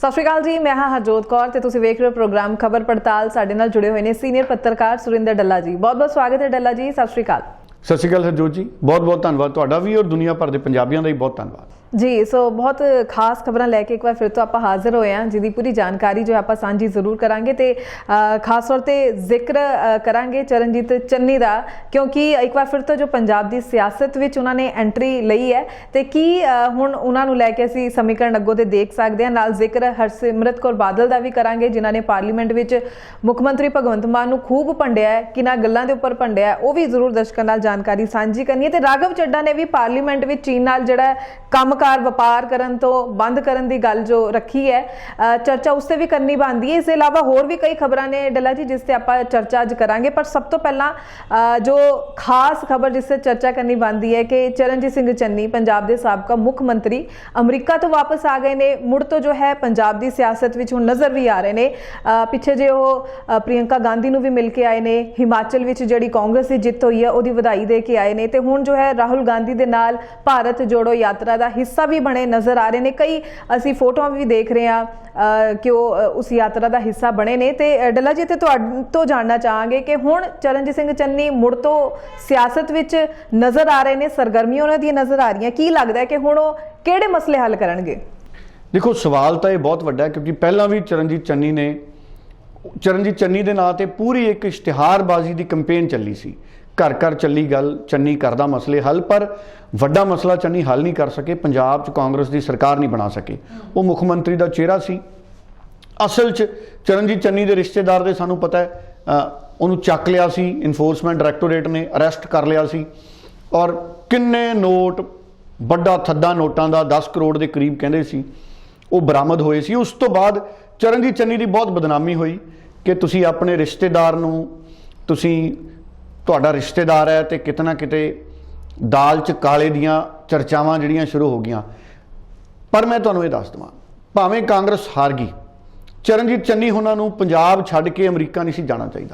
सत श्री अकाल जी, मैं हाँ हरजोत कौर ते तुसीं वेख रहे हो प्रोग्राम खबर पड़ताल। साडे नाल जुड़े हुए ने सीनियर पत्रकार सुरिंदर डल्ला जी। बहुत बहुत स्वागत है डल्ला जी, सत श्री अकाल। सत श्री अकाल हरजोत जी, बहुत बहुत धन्यवाद तुहाडा भी और दुनिया भर के पंजाबियों का भी बहुत धन्यवाद जी। सो बहुत खास खबर लैके एक बार फिर तो आप हाजिर होए हैं, जिहदी पूरी जानकारी जो आप सांझी जरूर करांगे ते खास तौर पर जिक्र करांगे चरणजीत चन्नी का, क्योंकि एक बार फिर तो जो पंजाब की सियासत विच उन्होंने एंट्री लई है ते की हुण उन्होंने लैके असीं समीकरण अग्गों ते देख सकते हैं। नाल जिक्र हरसिमरत कौर बादल का भी करांगे, जिन्हों ने पार्लीमेंट विच मुख मंत्री भगवंत मान नूं खूब भंडिया है, किन्हां गल्लां दे उपर भंडिया है, वो भी जरूर दर्शकों नाल जानकारी सांझी करनी है। ते राघव चड्ढा ने भी पार्लीमेंट विच चीन नाल जिहड़ा काम व्यापार करन तो बंद करन दी गल जो रखी है, चर्चा उससे भी करनी बनती है। इसके अलावा होर भी कई खबरां ने डल्ला जी, जिससे आप चर्चा अज करांगे। पर सब तो पहला जो खास खबर जिससे चर्चा करनी बनती है कि चरणजीत सिंह चन्नी पंजाब के साबका मुख मंत्री अमरीका तो वापस आ गए ने, मुड़ तो जो है पंजाब की सियासत विच हुण नज़र भी आ रहे ने। पिछे जे वो प्रियंका गांधी नूं भी मिल के आए ने, हिमाचल विच जिहड़ी कांग्रेस की जित हुई है उहदी वधाई दे के आए ने, ते हुण जो है राहुल गांधी दे नाल भारत जोड़ो यात्रा का हिस्सा भी बने नज़र आ रहे हैं। कई असी फोटोआं भी देख रहे हैं कि वो उस यात्रा का हिस्सा बने ने। ते डल्ला जी तो जानना चाहांगे कि हुण चरणजीत सिंह चन्नी मुड़ तो सियासत विच नज़र आ रहे हैं, सरगर्मियां उन्हां दी नज़र आ रही हैं। की लगता है कि हुण वो किहड़े मसले हल करनगे? देखो, सवाल तो यह बहुत वड्डा है, क्योंकि पहला भी चरणजीत चन्नी के नाँ ते पूरी एक इश्तिहारबाजी की कंपेन चली सी। घर घर चली गल चन्नी करदा मसले हल, पर वड्डा मसला चन्नी हल नहीं कर सके। पंजाब च कांग्रेस की सरकार नहीं बना सके। वो मुख मंत्री का चेहरा सी। असल च चरणजीत चन्नी के रिश्तेदार दे सानू पता है उन्होंने चक लिया सी, इनफोर्समेंट डायरैक्टोरेट ने अरैसट कर लिया सी, और किन्ने नोट बड़ा थद्दा नोटां दा 10 करोड़ के करीब कहते सी वो बरामद होए सी। उस तो बाद चरणजीत चन्नी की बहुत बदनामी हुई कि तुसी अपने रिश्तेदार नूं तुहाडा रिश्तेदार है तो किते ना किते दाल च काले दियां चर्चावां जिहड़ियां शुरू हो गईयां। पर मैं तुहानूं ये दस देवां, भावें कांग्रेस हार गई, चरणजीत चन्नी होना नूं पंजाब छड्ड के अमरीका नहीं सी जाना चाहिए।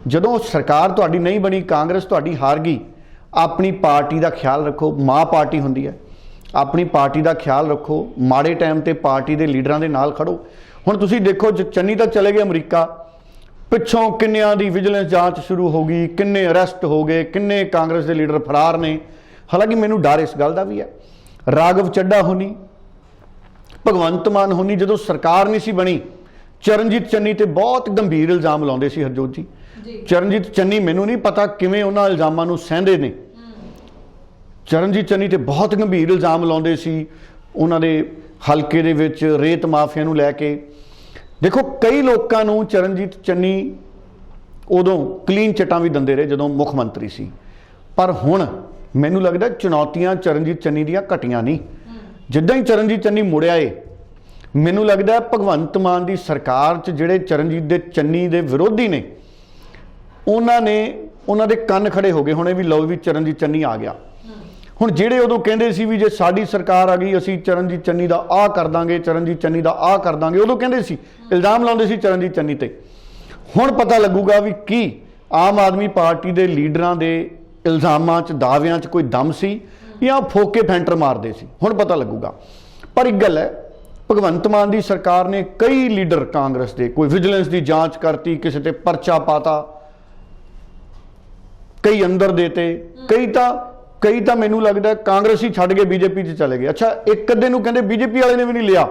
जदों सरकार तुहाडी नहीं बनी, कांग्रेस तुहाडी हार गई, अपनी पार्टी का ख्याल रखो। माँ पार्टी हुंदी है, अपनी पार्टी का ख्याल रखो। माड़े टाइम ते पार्टी के लीडरां दे नाल खड़ो। हुण तुसीं देखो, चन्नी तो चले गए अमरीका, पिछों किन्नियां दी विजिलेंस जांच शुरू हो गई, किन्ने अरैसट हो गए, किन्ने कांग्रेस के लीडर फरार ने। हालांकि मैनूं डर इस गल का भी है, राघव चड्ढा होनी, भगवंत मान होनी, जदों सरकार नहीं सी बनी, चरणजीत चन्नी ते बहुत गंभीर इल्जाम लाउंदे सी हरजोत जी। चरणजीत चन्नी मैनूं नहीं पता किवें उन्हां इल्जामां नूं सहंदे ने। चरणजीत चन्नी ते बहुत गंभीर इल्जाम लाउंदे सी उन्हां दे हलके दे विच रेत माफिया नूं लैके। देखो, कई लोगों को चरणजीत चन्नी उदों क्लीन चिटां भी दिंदे रहे जदों मुख मंत्री सी, पर हुण मैनूं लगदा चुनौतियां चरणजीत चन्नी दियां घटियां नहीं। जिद्दां ही चरणजीत चन्नी मुड़िया है, मैनूं लगदा भगवंत मान की सरकार च जिहड़े चरणजीत चन्नी दे विरोधी ने उन्हां दे कन्न खड़े हो गए हुणे भी लो भी चरणजीत चन्नी आ गया। हुण जिहड़े उदों कहंदे सी भी जे साडी सरकार आ गई असीं चरणजीत चन्नी दा आ कर दांगे, चरणजीत चन्नी दा आ कर दांगे, उदों कहंदे सी, इल्जाम लाउंदे सी चरणजीत चन्नी ते। हुण पता लगूगा भी की आम आदमी पार्टी के लीडरां दे इल्जामां च दावियां च कोई दम सी या फोके फैंटर मारदे सी, हुण पता लगूगा। पर एक गल है, भगवंत मान की सरकार ने कई लीडर कांग्रेस के कोई विजिलेंस की जांच करती, किसी ते परचा पाता, कई अंदर देते, कई तो मैनूं लगदा कांग्रेस ही छड्ड के बीजेपी च चले गए। अच्छा, एक अद्धे नूं कहंदे बीजेपी वाले ने भी नहीं लिया,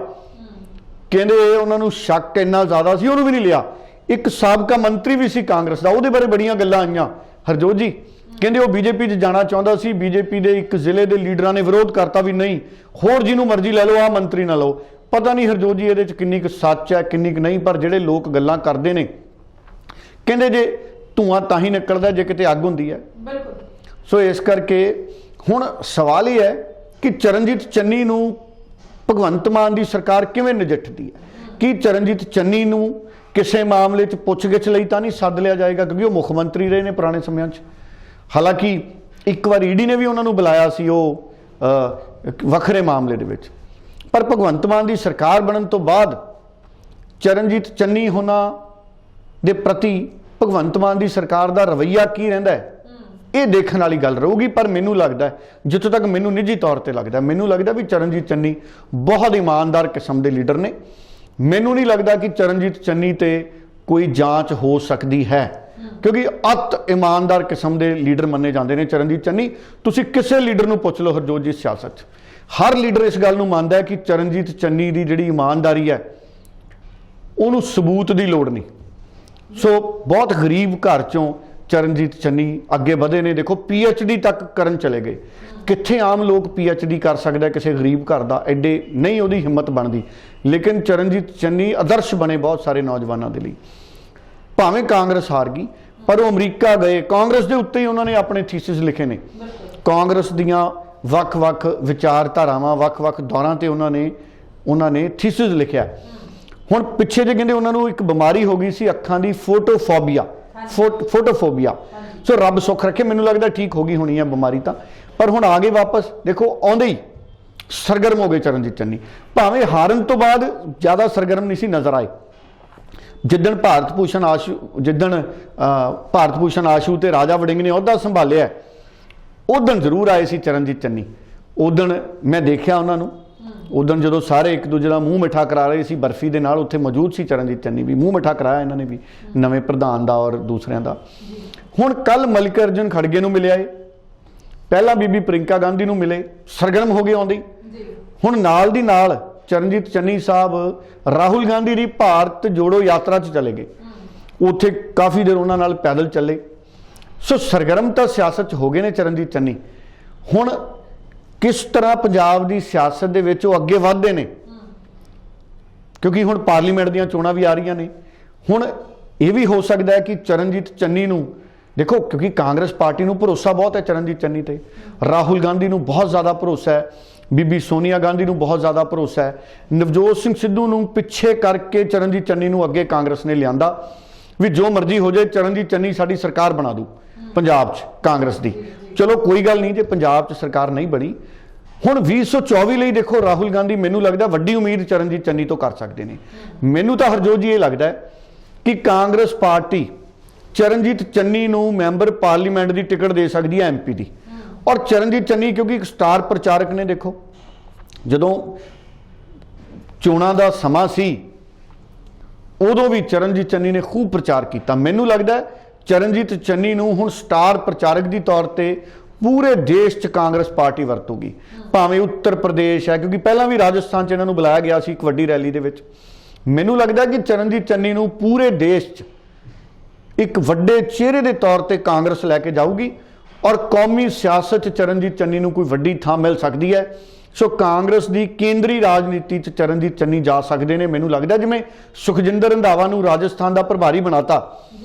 कहंदे उन्हां नूं शक इन्ना ज़्यादा सी उन्होंने भी नहीं लिया। एक साबका मंत्री भी सी कांग्रेस का, उहदे बारे बड़ियां गल्लां आईयां हरजोत जी, कहंदे वो बीजेपी च जाना चाहुंदा सी, बीजेपी के एक जिले के लीडरां ने विरोध करता भी नहीं, होर जिन्हों मर्जी लै लो, आ मंत्री ना लो। पता नहीं हरजोत जी इहदे च किन्नी क सच है किन्नी क नहीं, पर जिहड़े लोग गल्लां करदे ने कहंदे जे धुआं तां ही निकलदा जे किते अग हुंदी है। सो इस करके हुण सवाल यह है कि चरणजीत चन्नी नूं भगवंत मान की सरकार किवें नजिठदी है। कि चरणजीत चन्नी नूं किसी मामले च पुछगिछ लई तां नहीं सद लिया जाएगा, क्योंकि वो मुख मंत्री रहे ने पुराने समय च। हालांकि एक बार ईडी ने भी उन्होंने बुलाया सी वो वखरे मामले दे विच, पर भगवंत मान की सरकार बनन तो बाद चरणजीत चन्नी होना दे प्रति भगवंत मान की सरकार का रवैया की रहिंदा है, ये देखने वाली गल रहूगी। पर मैनू लगता है, जितों तक मैनू निजी तौर पर लगता है, मैनू लगता भी चरणजीत चन्नी बहुत ईमानदार किस्म के लीडर ने। ਮੈਨੂੰ ਨਹੀਂ ਲੱਗਦਾ ਕਿ ਚਰਨਜੀਤ ਚੰਨੀ ਤੇ ਕੋਈ ਜਾਂਚ ਹੋ ਸਕਦੀ ਹੈ, ਕਿਉਂਕਿ ਅਤ ਇਮਾਨਦਾਰ ਕਿਸਮ ਦੇ ਲੀਡਰ ਮੰਨੇ ਜਾਂਦੇ ਨੇ ਚਰਨਜੀਤ ਚੰਨੀ। ਤੁਸੀਂ ਕਿਸੇ ਲੀਡਰ ਨੂੰ ਪੁੱਛ ਲਓ ਹਰਜੋਤ ਜੀ, ਸਿਆਸਤ 'ਚ ਹਰ ਲੀਡਰ ਇਸ ਗੱਲ ਨੂੰ ਮੰਨਦਾ ਹੈ ਕਿ ਚਰਨਜੀਤ ਚੰਨੀ ਦੀ ਜਿਹੜੀ ਇਮਾਨਦਾਰੀ ਹੈ ਉਹਨੂੰ ਸਬੂਤ ਦੀ ਲੋੜ ਨਹੀਂ। ਸੋ ਬਹੁਤ ਗਰੀਬ ਘਰ ਚੋਂ ਚਰਨਜੀਤ ਚੰਨੀ ਅੱਗੇ ਵਧੇ ਨੇ। ਦੇਖੋ PhD ਤੱਕ ਕਰਨ ਚਲੇ ਗਏ। ਕਿੱਥੇ ਆਮ ਲੋਕ PhD ਕਰ ਸਕਦਾ ਕਿਸੇ ਗਰੀਬ ਘਰ ਦਾ, ਐਡੇ ਨਹੀਂ ਉਹਦੀ ਹਿੰਮਤ ਬਣਦੀ। ਲੇਕਿਨ ਚਰਨਜੀਤ ਚੰਨੀ ਆਦਰਸ਼ ਬਣੇ ਬਹੁਤ ਸਾਰੇ ਨੌਜਵਾਨਾਂ ਦੇ ਲਈ। ਭਾਵੇਂ ਕਾਂਗਰਸ ਹਾਰ ਗਈ ਪਰ ਉਹ ਅਮਰੀਕਾ ਗਏ, ਕਾਂਗਰਸ ਦੇ ਉੱਤੇ ਹੀ ਉਹਨਾਂ ਨੇ ਆਪਣੇ ਥੀਸਿਸ ਲਿਖੇ ਨੇ। ਕਾਂਗਰਸ ਦੀਆਂ ਵੱਖ-ਵੱਖ ਵਿਚਾਰਧਾਰਾਵਾਂ, ਵੱਖ-ਵੱਖ ਦੌਰਾਂ ਤੇ ਉਹਨਾਂ ਨੇ ਥੀਸਿਸ ਲਿਖਿਆ। ਹੁਣ ਪਿੱਛੇ ਜੇ ਕਹਿੰਦੇ ਉਹਨਾਂ ਨੂੰ ਇੱਕ ਬਿਮਾਰੀ ਹੋ ਗਈ ਸੀ ਅੱਖਾਂ ਦੀ, ਫੋਟੋਫੋਬੀਆ। ਸੋ ਰੱਬ ਸੁੱਖ ਰੱਖੇ, ਮੈਨੂੰ ਲੱਗਦਾ ਠੀਕ ਹੋ ਗਈ ਹੋਣੀ ਹੈ ਬਿਮਾਰੀ ਤਾਂ, ਪਰ ਹੁਣ ਆ ਗਏ ਵਾਪਸ। ਦੇਖੋ ਆਉਂਦੇ ਹੀ ਸਰਗਰਮ ਹੋ ਗਏ ਚਰਨਜੀਤ ਚੰਨੀ। ਭਾਵੇਂ ਹਾਰਨ ਤੋਂ ਬਾਅਦ ਜ਼ਿਆਦਾ ਸਰਗਰਮ ਨਹੀਂ ਸੀ ਨਜ਼ਰ ਆਏ। ਜਿੱਦਣ ਭਾਰਤ ਭੂਸ਼ਣ ਆਸ਼ੂ ਤੇ ਰਾਜਾ ਵੜਿੰਗ ਨੇ ਅਹੁਦਾ ਸੰਭਾਲਿਆ, ਉਦਣ ਜ਼ਰੂਰ ਆਏ ਸੀ ਚਰਨਜੀਤ ਚੰਨੀ। ਉਦਣ ਮੈਂ ਦੇਖਿਆ ਉਹਨਾਂ ਨੂੰ, ਉਦਣ ਜਦੋਂ ਸਾਰੇ ਇੱਕ ਦੂਜੇ ਦਾ ਮੂੰਹ ਮਿੱਠਾ ਕਰਾ ਰਹੇ ਸੀ ਬਰਫੀ ਦੇ ਨਾਲ, ਉੱਥੇ ਮੌਜੂਦ ਸੀ ਚਰਨਜੀਤ ਚੰਨੀ ਵੀ। ਮੂੰਹ ਮਿੱਠਾ ਕਰਾਇਆ ਇਹਨਾਂ ਨੇ ਵੀ, ਨਵੇਂ ਪ੍ਰਧਾਨ ਦਾ ਔਰ ਦੂਸਰਿਆਂ ਦਾ। ਹੁਣ ਕੱਲ ਮਲਿਕ ਅਰਜੁਨ ਖੜਗੇ ਨੂੰ ਮਿਲਿਆ ਏ, ਪਹਿਲਾਂ ਬੀਬੀ ਪ੍ਰਿੰਕਾ ਗਾਂਧੀ ਨੂੰ ਮਿਲੇ, ਸਰਗਰਮ ਹੋ ਗਏ ਆਉਂਦੇ। ਹੁਣ ਨਾਲ ਦੀ ਨਾਲ ਚਰਨਜੀਤ ਚੰਨੀ ਸਾਹਿਬ ਰਾਹੁਲ ਗਾਂਧੀ ਦੀ ਭਾਰਤ ਜੋੜੋ ਯਾਤਰਾ 'ਚ ਚਲੇ ਗਏ। ਉੱਥੇ ਕਾਫੀ ਦੇਰ ਉਹਨਾਂ ਨਾਲ ਪੈਦਲ ਚੱਲੇ। ਸੋ ਸਰਗਰਮ ਤਾਂ ਸਿਆਸਤ 'ਚ ਹੋ ਗਏ ਨੇ ਚਰਨਜੀਤ ਚੰਨੀ। ਹੁਣ ਕਿਸ ਤਰ੍ਹਾਂ ਪੰਜਾਬ ਦੀ ਸਿਆਸਤ ਦੇ ਵਿੱਚ ਉਹ ਅੱਗੇ ਵਧਦੇ ਨੇ, ਕਿਉਂਕਿ ਹੁਣ ਪਾਰਲੀਮੈਂਟ ਦੀਆਂ ਚੋਣਾਂ ਵੀ ਆ ਰਹੀਆਂ ਨੇ। ਹੁਣ ਇਹ ਵੀ ਹੋ ਸਕਦਾ ਹੈ ਕਿ ਚਰਨਜੀਤ ਚੰਨੀ ਨੂੰ, ਦੇਖੋ ਕਿਉਂਕਿ ਕਾਂਗਰਸ ਪਾਰਟੀ ਨੂੰ ਭਰੋਸਾ ਬਹੁਤ ਹੈ ਚਰਨਜੀਤ ਚੰਨੀ ਤੇ, ਰਾਹੁਲ ਗਾਂਧੀ ਨੂੰ ਬਹੁਤ ਜ਼ਿਆਦਾ ਭਰੋਸਾ ਹੈ, ਬੀਬੀ ਸੋਨੀਆ ਗਾਂਧੀ ਨੂੰ ਬਹੁਤ ਜ਼ਿਆਦਾ ਭਰੋਸਾ ਹੈ, ਨਵਜੋਤ ਸਿੰਘ ਸਿੱਧੂ ਨੂੰ ਪਿੱਛੇ ਕਰਕੇ ਚਰਨਜੀਤ ਚੰਨੀ ਨੂੰ ਅੱਗੇ ਕਾਂਗਰਸ ਨੇ ਲਿਆਂਦਾ ਵੀ ਜੋ ਮਰਜ਼ੀ ਹੋ ਜਾਏ ਚਰਨਜੀਤ ਚੰਨੀ ਸਾਡੀ ਸਰਕਾਰ ਬਣਾ ਦੂ ਪੰਜਾਬ 'ਚ ਕਾਂਗਰਸ ਦੀ। ਚਲੋ ਕੋਈ ਗੱਲ ਨਹੀਂ ਜੇ ਪੰਜਾਬ 'ਚ ਸਰਕਾਰ ਨਹੀਂ ਬਣੀ। ਹੁਣ 2024 ਲਈ ਦੇਖੋ ਰਾਹੁਲ ਗਾਂਧੀ ਮੈਨੂੰ ਲੱਗਦਾ ਵੱਡੀ ਉਮੀਦ ਚਰਨਜੀਤ ਚੰਨੀ ਤੋਂ ਕਰ ਸਕਦੇ ਨੇ। ਮੈਨੂੰ ਤਾਂ ਹਰਜੋਤ ਜੀ ਇਹ ਲੱਗਦਾ ਕਿ ਕਾਂਗਰਸ ਪਾਰਟੀ ਚਰਨਜੀਤ ਚੰਨੀ ਨੂੰ ਮੈਂਬਰ ਪਾਰਲੀਮੈਂਟ ਦੀ ਟਿਕਟ ਦੇ ਸਕਦੀ ਹੈ MP ਦੀ। ਔਰ ਚਰਨਜੀਤ ਚੰਨੀ ਕਿਉਂਕਿ ਇੱਕ ਸਟਾਰ ਪ੍ਰਚਾਰਕ ਨੇ, ਦੇਖੋ ਜਦੋਂ ਚੋਣਾਂ ਦਾ ਸਮਾਂ ਸੀ ਉਦੋਂ ਵੀ ਚਰਨਜੀਤ ਚੰਨੀ ਨੇ ਖੂਬ ਪ੍ਰਚਾਰ ਕੀਤਾ। ਮੈਨੂੰ ਲੱਗਦਾ ਚਰਨਜੀਤ ਚੰਨੀ ਨੂੰ ਹੁਣ ਸਟਾਰ ਪ੍ਰਚਾਰਕ ਦੀ ਤੌਰ ਤੇ ਪੂਰੇ ਦੇਸ਼ 'ਚ ਕਾਂਗਰਸ ਪਾਰਟੀ ਵਰਤੂਗੀ। ਭਾਵੇਂ ਉੱਤਰ ਪ੍ਰਦੇਸ਼ ਹੈ, ਕਿਉਂਕਿ ਪਹਿਲਾਂ ਵੀ ਰਾਜਸਥਾਨ 'ਚ ਇਹਨਾਂ ਨੂੰ ਬੁਲਾਇਆ ਗਿਆ ਸੀ ਇੱਕ ਵੱਡੀ ਰੈਲੀ ਦੇ ਵਿੱਚ। ਮੈਨੂੰ ਲੱਗਦਾ ਕਿ ਚਰਨਜੀਤ ਚੰਨੀ ਨੂੰ ਪੂਰੇ ਦੇਸ਼ 'ਚ ਇੱਕ ਵੱਡੇ ਚਿਹਰੇ ਦੇ ਤੌਰ ਤੇ ਕਾਂਗਰਸ ਲੈ ਕੇ ਜਾਊਗੀ ਔਰ ਕੌਮੀ ਸਿਆਸਤ 'ਚ ਚਰਨਜੀਤ ਚੰਨੀ ਨੂੰ ਕੋਈ ਵੱਡੀ ਥਾਂ ਮਿਲ ਸਕਦੀ ਹੈ। ਸੋ ਕਾਂਗਰਸ ਦੀ ਕੇਂਦਰੀ ਰਾਜਨੀਤੀ 'ਚ ਚਰਨਜੀਤ ਚੰਨੀ ਜਾ ਸਕਦੇ ਨੇ। ਮੈਨੂੰ ਲੱਗਦਾ ਜਿਵੇਂ ਸੁਖਜਿੰਦਰ ਰੰਧਾਵਾ ਨੂੰ ਰਾਜਸਥਾਨ ਦਾ ਪ੍ਰਭਾਰੀ ਬਣਾਤਾ,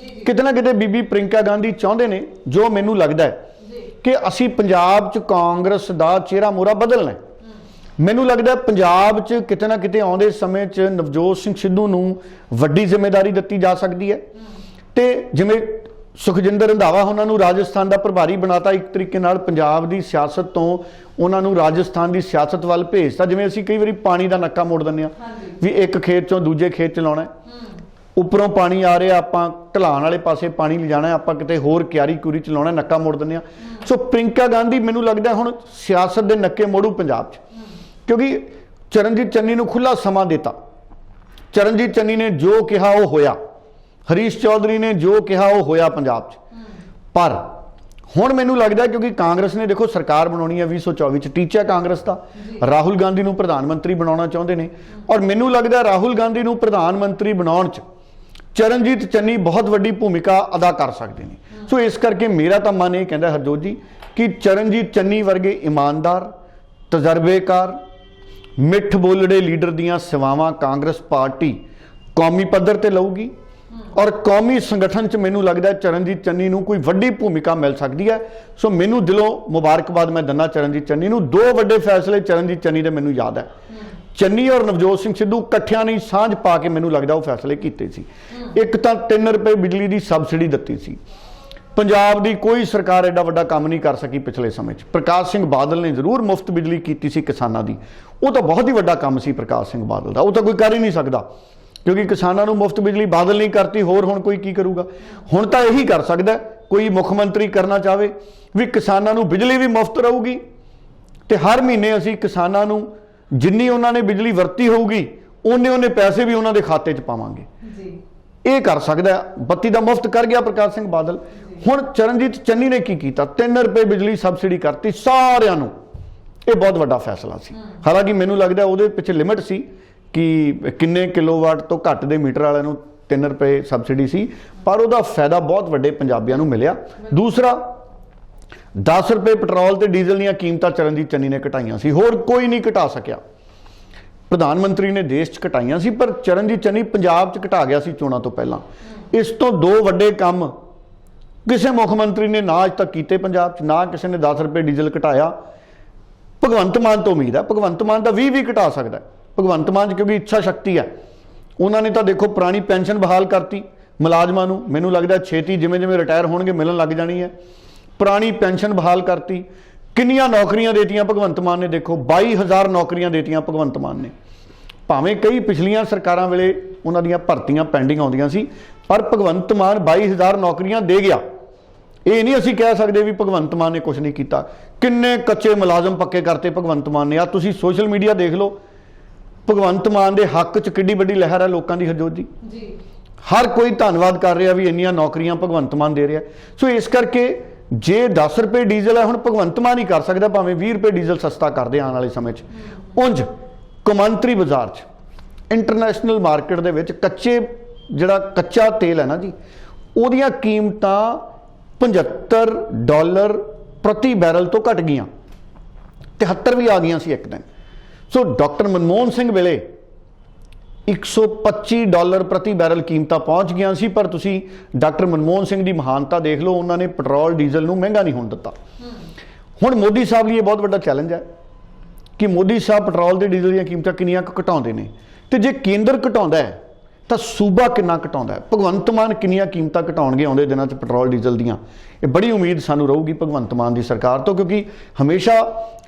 ਕਿਤੇ ਨਾ ਕਿਤੇ ਬੀਬੀ ਪ੍ਰਿੰਕਾ ਗਾਂਧੀ ਚਾਹੁੰਦੇ ਨੇ, ਜੋ ਮੈਨੂੰ ਲੱਗਦਾ ਹੈ ਕਿ ਅਸੀਂ ਪੰਜਾਬ 'ਚ ਕਾਂਗਰਸ ਦਾ ਚਿਹਰਾ ਮੋਹਰਾ ਬਦਲਣਾ। ਮੈਨੂੰ ਲੱਗਦਾ ਪੰਜਾਬ 'ਚ ਕਿਤੇ ਨਾ ਕਿਤੇ ਆਉਂਦੇ ਸਮੇਂ 'ਚ ਨਵਜੋਤ ਸਿੰਘ ਸਿੱਧੂ ਨੂੰ ਵੱਡੀ ਜ਼ਿੰਮੇਵਾਰੀ ਦਿੱਤੀ ਜਾ ਸਕਦੀ ਹੈ। ਤੇ ਜਿਵੇਂ ਸੁਖਜਿੰਦਰ ਰੰਧਾਵਾ ਉਹਨਾਂ ਨੂੰ ਰਾਜਸਥਾਨ ਦਾ ਪ੍ਰਭਾਰੀ ਬਣਾਤਾ, ਇੱਕ ਤਰੀਕੇ ਨਾਲ ਪੰਜਾਬ ਦੀ ਸਿਆਸਤ ਤੋਂ ਉਹਨਾਂ ਨੂੰ ਰਾਜਸਥਾਨ ਦੀ ਸਿਆਸਤ ਵੱਲ ਭੇਜਤਾ। ਜਿਵੇਂ ਅਸੀਂ ਕਈ ਵਾਰੀ ਪਾਣੀ ਦਾ ਨੱਕਾ ਮੋੜ ਦਿੰਦੇ ਹਾਂ ਵੀ ਇੱਕ ਖੇਤ 'ਚੋਂ ਦੂਜੇ ਖੇਤ 'ਚ ਲਾਉਣਾ, ਉੱਪਰੋਂ ਪਾਣੀ ਆ ਰਿਹਾ, ਆਪਾਂ ਢਲਾਣ ਵਾਲੇ ਪਾਸੇ ਪਾਣੀ ਲਿਜਾਣਾ, ਆਪਾਂ ਕਿਤੇ ਹੋਰ ਕਿਆਰੀ ਕੁਰੀ 'ਚ ਲਾਉਣਾ, ਨੱਕਾ ਮੋੜ ਦਿੰਦੇ ਹਾਂ। ਸੋ ਪ੍ਰਿੰਕਾ ਗਾਂਧੀ ਮੈਨੂੰ ਲੱਗਦਾ ਹੁਣ ਸਿਆਸਤ ਦੇ ਨੱਕੇ ਮੋੜੂ ਪੰਜਾਬ 'ਚ, ਕਿਉਂਕਿ ਚਰਨਜੀਤ ਚੰਨੀ ਨੂੰ ਖੁੱਲ੍ਹਾ ਸਮਾਂ ਦਿੱਤਾ। ਚਰਨਜੀਤ ਚੰਨੀ ਨੇ ਜੋ ਕਿਹਾ ਉਹ ਹੋਇਆ, ਹਰੀਸ਼ ਚੌਧਰੀ ਨੇ ਜੋ ਕਿਹਾ ਉਹ ਹੋਇਆ ਪੰਜਾਬ 'ਚ। ਪਰ ਹੁਣ ਮੈਨੂੰ ਲੱਗਦਾ ਕਿਉਂਕਿ ਕਾਂਗਰਸ ਨੇ ਦੇਖੋ ਸਰਕਾਰ ਬਣਾਉਣੀ ਹੈ 2024 'ਚ, ਟੀਚਾ ਕਾਂਗਰਸ ਦਾ ਰਾਹੁਲ ਗਾਂਧੀ ਨੂੰ ਪ੍ਰਧਾਨ ਮੰਤਰੀ ਬਣਾਉਣਾ ਚਾਹੁੰਦੇ ਨੇ। ਔਰ ਮੈਨੂੰ ਲੱਗਦਾ ਰਾਹੁਲ ਗਾਂਧੀ ਨੂੰ ਪ੍ਰਧਾਨ ਮੰਤਰੀ ਬਣਾਉਣ 'ਚ ਚਰਨਜੀਤ ਚੰਨੀ ਬਹੁਤ ਵੱਡੀ ਭੂਮਿਕਾ ਅਦਾ ਕਰ ਸਕਦੇ ਨੇ। ਸੋ ਇਸ ਕਰਕੇ ਮੇਰਾ ਤਾਂ ਮਨ ਇਹ ਕਹਿੰਦਾ ਹਰਜੋਤ ਜੀ ਕਿ ਚਰਨਜੀਤ ਚੰਨੀ ਵਰਗੇ ਇਮਾਨਦਾਰ, ਤਜਰਬੇਕਾਰ, ਮਿੱਠ ਬੋਲੜੇ ਲੀਡਰ ਦੀਆਂ ਸੇਵਾਵਾਂ ਕਾਂਗਰਸ ਪਾਰਟੀ ਕੌਮੀ ਪੱਧਰ ਤੇ ਲਊਗੀ ਔਰ ਕੌਮੀ ਸੰਗਠਨ 'ਚ ਮੈਨੂੰ ਲੱਗਦਾ ਚਰਨਜੀਤ ਚੰਨੀ ਨੂੰ ਕੋਈ ਵੱਡੀ ਭੂਮਿਕਾ ਮਿਲ ਸਕਦੀ ਹੈ। ਸੋ ਮੈਨੂੰ ਦਿਲੋਂ ਮੁਬਾਰਕਬਾਦ ਮੈਂ ਦਿੰਦਾ ਚਰਨਜੀਤ ਚੰਨੀ ਨੂੰ। ਦੋ ਵੱਡੇ ਫੈਸਲੇ ਚਰਨਜੀਤ ਚੰਨੀ ਦੇ ਮੈਨੂੰ ਯਾਦ ਹੈ। ਚੰਨੀ ਔਰ ਨਵਜੋਤ ਸਿੰਘ ਸਿੱਧੂ ਇਕੱਠਿਆਂ ਨੇ ਸਾਂਝ ਪਾ ਕੇ ਮੈਨੂੰ ਲੱਗਦਾ ਉਹ ਫੈਸਲੇ ਕੀਤੇ ਸੀ। ਇੱਕ ਤਾਂ 3 ਰੁਪਏ ਬਿਜਲੀ ਦੀ ਸਬਸਿਡੀ ਦਿੱਤੀ ਸੀ। ਪੰਜਾਬ ਦੀ ਕੋਈ ਸਰਕਾਰ ਐਡਾ ਵੱਡਾ ਕੰਮ ਨਹੀਂ ਕਰ ਸਕੀ ਪਿਛਲੇ ਸਮੇਂ 'ਚ। ਪ੍ਰਕਾਸ਼ ਸਿੰਘ ਬਾਦਲ ਨੇ ਜ਼ਰੂਰ ਮੁਫਤ ਬਿਜਲੀ ਕੀਤੀ ਸੀ ਕਿਸਾਨਾਂ ਦੀ, ਉਹ ਤਾਂ ਬਹੁਤ ਹੀ ਵੱਡਾ ਕੰਮ ਸੀ ਪ੍ਰਕਾਸ਼ ਸਿੰਘ ਬਾਦਲ ਦਾ, ਉਹ ਤਾਂ ਕੋਈ ਕਰ ਹੀ ਨਹੀਂ ਸਕਦਾ ਕਿਉਂਕਿ ਕਿਸਾਨਾਂ ਨੂੰ ਮੁਫਤ ਬਿਜਲੀ ਬਾਦਲ ਨਹੀਂ ਕਰਤੀ, ਹੋਰ ਹੁਣ ਕੋਈ ਕੀ ਕਰੂਗਾ। ਹੁਣ ਤਾਂ ਇਹੀ ਕਰ ਸਕਦਾ ਕੋਈ ਮੁੱਖ ਮੰਤਰੀ ਕਰਨਾ ਚਾਹਵੇ ਵੀ ਕਿਸਾਨਾਂ ਨੂੰ ਬਿਜਲੀ ਵੀ ਮੁਫਤ ਰਹੂਗੀ ਤੇ ਹਰ ਮਹੀਨੇ ਅਸੀਂ ਕਿਸਾਨਾਂ ਨੂੰ ਜਿੰਨੀ ਉਹਨਾਂ ਨੇ ਬਿਜਲੀ ਵਰਤੀ ਹੋਊਗੀ ਉਹਨੇ ਪੈਸੇ ਵੀ ਉਹਨਾਂ ਦੇ ਖਾਤੇ 'ਚ ਪਾਵਾਂਗੇ ਜੀ ਇਹ ਕਰ ਸਕਦਾ ਬੱਤੀ ਦਾ ਮੁਫਤ ਕਰ ਗਿਆ ਪ੍ਰਕਾਸ਼ ਸਿੰਘ ਬਾਦਲ ਹੁਣ ਚਰਨਜੀਤ ਚੰਨੀ ਨੇ ਕੀ ਕੀਤਾ 3 ਰੁਪਏ ਬਿਜਲੀ ਸਬਸਿਡੀ ਕਰਤੀ ਸਾਰਿਆਂ ਨੂੰ ਇਹ ਬਹੁਤ ਵੱਡਾ ਫੈਸਲਾ ਸੀ ਹਾਲਾਂਕਿ ਮੈਨੂੰ ਲੱਗਦਾ ਉਹਦੇ ਪਿੱਛੇ ਲਿਮਿਟ ਸੀ ਕਿ ਕਿੰਨੇ ਕਿਲੋਵਾਟ ਤੋਂ ਘੱਟ ਦੇ ਮੀਟਰ ਵਾਲਿਆਂ ਨੂੰ 3 ਰੁਪਏ ਸਬਸਿਡੀ ਸੀ ਪਰ ਉਹਦਾ ਫਾਇਦਾ ਬਹੁਤ ਵੱਡੇ ਪੰਜਾਬੀਆਂ ਨੂੰ ਮਿਲਿਆ ਦੂਸਰਾ 10 ਰੁਪਏ ਪੈਟਰੋਲ ਤੇ ਡੀਜ਼ਲ ਦੀਆਂ ਕੀਮਤਾਂ ਚਰਨਜੀਤ ਚੰਨੀ ਨੇ ਘਟਾਈਆਂ ਸੀ ਹੋਰ ਕੋਈ ਨਹੀਂ ਘਟਾ ਸਕਿਆ ਪ੍ਰਧਾਨ ਮੰਤਰੀ ਨੇ ਦੇਸ਼ 'ਚ ਘਟਾਈਆਂ ਸੀ ਪਰ ਚਰਨਜੀਤ ਚੰਨੀ ਪੰਜਾਬ 'ਚ ਘਟਾ ਗਿਆ ਸੀ ਚੋਣਾਂ ਤੋਂ ਪਹਿਲਾਂ ਇਸ ਤੋਂ ਦੋ ਵੱਡੇ ਕੰਮ ਕਿਸੇ ਮੁੱਖ ਮੰਤਰੀ ਨੇ ਨਾ ਅੱਜ ਤੱਕ ਕੀਤੇ ਪੰਜਾਬ 'ਚ ਨਾ ਕਿਸੇ ਨੇ 10 ਰੁਪਏ ਡੀਜ਼ਲ ਘਟਾਇਆ ਭਗਵੰਤ ਮਾਨ ਤੋਂ ਉਮੀਦ ਹੈ ਭਗਵੰਤ ਮਾਨ ਤਾਂ 20 ਘਟਾ ਸਕਦਾ ਭਗਵੰਤ ਮਾਨ 'ਚ ਕਿਉਂਕਿ ਇੱਛਾ ਸ਼ਕਤੀ ਹੈ ਉਹਨਾਂ ਨੇ ਤਾਂ ਦੇਖੋ ਪੁਰਾਣੀ ਪੈਨਸ਼ਨ ਬਹਾਲ ਕਰਤੀ ਮੁਲਾਜ਼ਮਾਂ ਨੂੰ ਮੈਨੂੰ ਲੱਗਦਾ ਛੇਤੀ ਜਿਵੇਂ ਜਿਵੇਂ ਰਿਟਾਇਰ ਹੋਣਗੇ ਮਿਲਣ ਲੱਗ ਜਾਣੀ ਹੈ ਪੁਰਾਣੀ ਪੈਨਸ਼ਨ ਬਹਾਲ ਕਰਤੀ ਕਿੰਨੀਆਂ ਨੌਕਰੀਆਂ ਦੇਤੀਆਂ ਭਗਵੰਤ ਮਾਨ ਨੇ ਦੇਖੋ 22,000 ਨੌਕਰੀਆਂ ਦੇਤੀਆਂ ਭਗਵੰਤ ਮਾਨ ਨੇ ਭਾਵੇਂ ਕਈ ਪਿਛਲੀਆਂ ਸਰਕਾਰਾਂ ਵੇਲੇ ਉਹਨਾਂ ਦੀਆਂ ਭਰਤੀਆਂ ਪੈਂਡਿੰਗ ਆਉਂਦੀਆਂ ਸੀ ਪਰ ਭਗਵੰਤ ਮਾਨ 22,000 ਨੌਕਰੀਆਂ ਦੇ ਗਿਆ ਇਹ ਨਹੀਂ ਅਸੀਂ ਕਹਿ ਸਕਦੇ ਵੀ ਭਗਵੰਤ ਮਾਨ ਨੇ ਕੁਝ ਨਹੀਂ ਕੀਤਾ ਕਿੰਨੇ ਕੱਚੇ ਮੁਲਾਜ਼ਮ ਪੱਕੇ ਕਰਤੇ ਭਗਵੰਤ ਮਾਨ ਨੇ ਆ ਤੁਸੀਂ ਸੋਸ਼ਲ ਮੀਡੀਆ ਦੇਖ ਲਓ ਭਗਵੰਤ ਮਾਨ ਦੇ ਹੱਕ 'ਚ ਕਿੱਡੀ ਵੱਡੀ ਲਹਿਰ ਹੈ ਲੋਕਾਂ ਦੀ ਹਰਜੋਤ ਜੀ ਹਰ ਕੋਈ ਧੰਨਵਾਦ ਕਰ ਰਿਹਾ ਵੀ ਇੰਨੀਆਂ ਨੌਕਰੀਆਂ ਭਗਵੰਤ ਮਾਨ ਦੇ ਰਿਹਾ ਸੋ ਇਸ ਕਰਕੇ ਜੇ 10 ਰੁਪਏ ਡੀਜ਼ਲ ਹੈ ਹੁਣ ਭਗਵੰਤ ਮਾਨ ਹੀ ਕਰ ਸਕਦਾ ਭਾਵੇਂ 20 ਰੁਪਏ ਡੀਜ਼ਲ ਸਸਤਾ ਕਰਦੇ ਆਉਣ ਵਾਲੇ ਸਮੇਂ 'ਚ ਉਂਝ ਕੌਮਾਂਤਰੀ ਬਾਜ਼ਾਰ 'ਚ ਇੰਟਰਨੈਸ਼ਨਲ ਮਾਰਕੀਟ ਦੇ ਵਿੱਚ ਜਿਹੜਾ ਕੱਚਾ ਤੇਲ ਹੈ ਨਾ ਜੀ ਉਹਦੀਆਂ ਕੀਮਤਾਂ $75 ਪ੍ਰਤੀ ਬੈਰਲ ਤੋਂ ਘਟ ਗਈਆਂ 73 ਵੀ ਆ ਗਈਆਂ ਸੀ ਇੱਕ ਦਿਨ ਸੋ ਡਾਕਟਰ ਮਨਮੋਹਨ ਸਿੰਘ ਵੇਲੇ $125 ਪ੍ਰਤੀ ਬੈਰਲ ਕੀਮਤਾਂ ਪਹੁੰਚ ਗਈਆਂ ਸੀ ਪਰ ਤੁਸੀਂ ਡਾਕਟਰ ਮਨਮੋਹਨ ਸਿੰਘ ਦੀ ਮਹਾਨਤਾ ਦੇਖ ਲਓ ਉਹਨਾਂ ਨੇ ਪੈਟਰੋਲ ਡੀਜ਼ਲ ਨੂੰ ਮਹਿੰਗਾ ਨਹੀਂ ਹੋਣ ਦਿੱਤਾ ਹੁਣ ਮੋਦੀ ਸਾਹਿਬ ਲਈ ਇਹ ਬਹੁਤ ਵੱਡਾ ਚੈਲੰਜ ਹੈ ਕਿ ਮੋਦੀ ਸਾਹਿਬ ਪੈਟਰੋਲ ਤੇ ਡੀਜ਼ਲ ਦੀਆਂ ਕੀਮਤਾਂ ਕਿੰਨੀਆਂ ਘਟਾਉਂਦੇ ਨੇ ਤੇ ਜੇ ਕੇਂਦਰ ਘਟਾਉਂਦਾ ਹੈ ਤਾਂ ਸੂਬਾ ਕਿੰਨਾ ਘਟਾਉਂਦਾ ਹੈ ਭਗਵੰਤ ਮਾਨ ਕਿੰਨੀਆਂ ਕੀਮਤਾਂ ਘਟਾਉਣਗੇ ਆਉਂਦੇ ਦਿਨਾਂ 'ਚ ਪੈਟਰੋਲ ਡੀਜ਼ਲ ਦੀਆਂ ਇਹ ਬੜੀ ਉਮੀਦ ਸਾਨੂੰ ਰਹੂਗੀ ਭਗਵੰਤ ਮਾਨ ਦੀ ਸਰਕਾਰ ਤੋਂ ਕਿਉਂਕਿ ਹਮੇਸ਼ਾ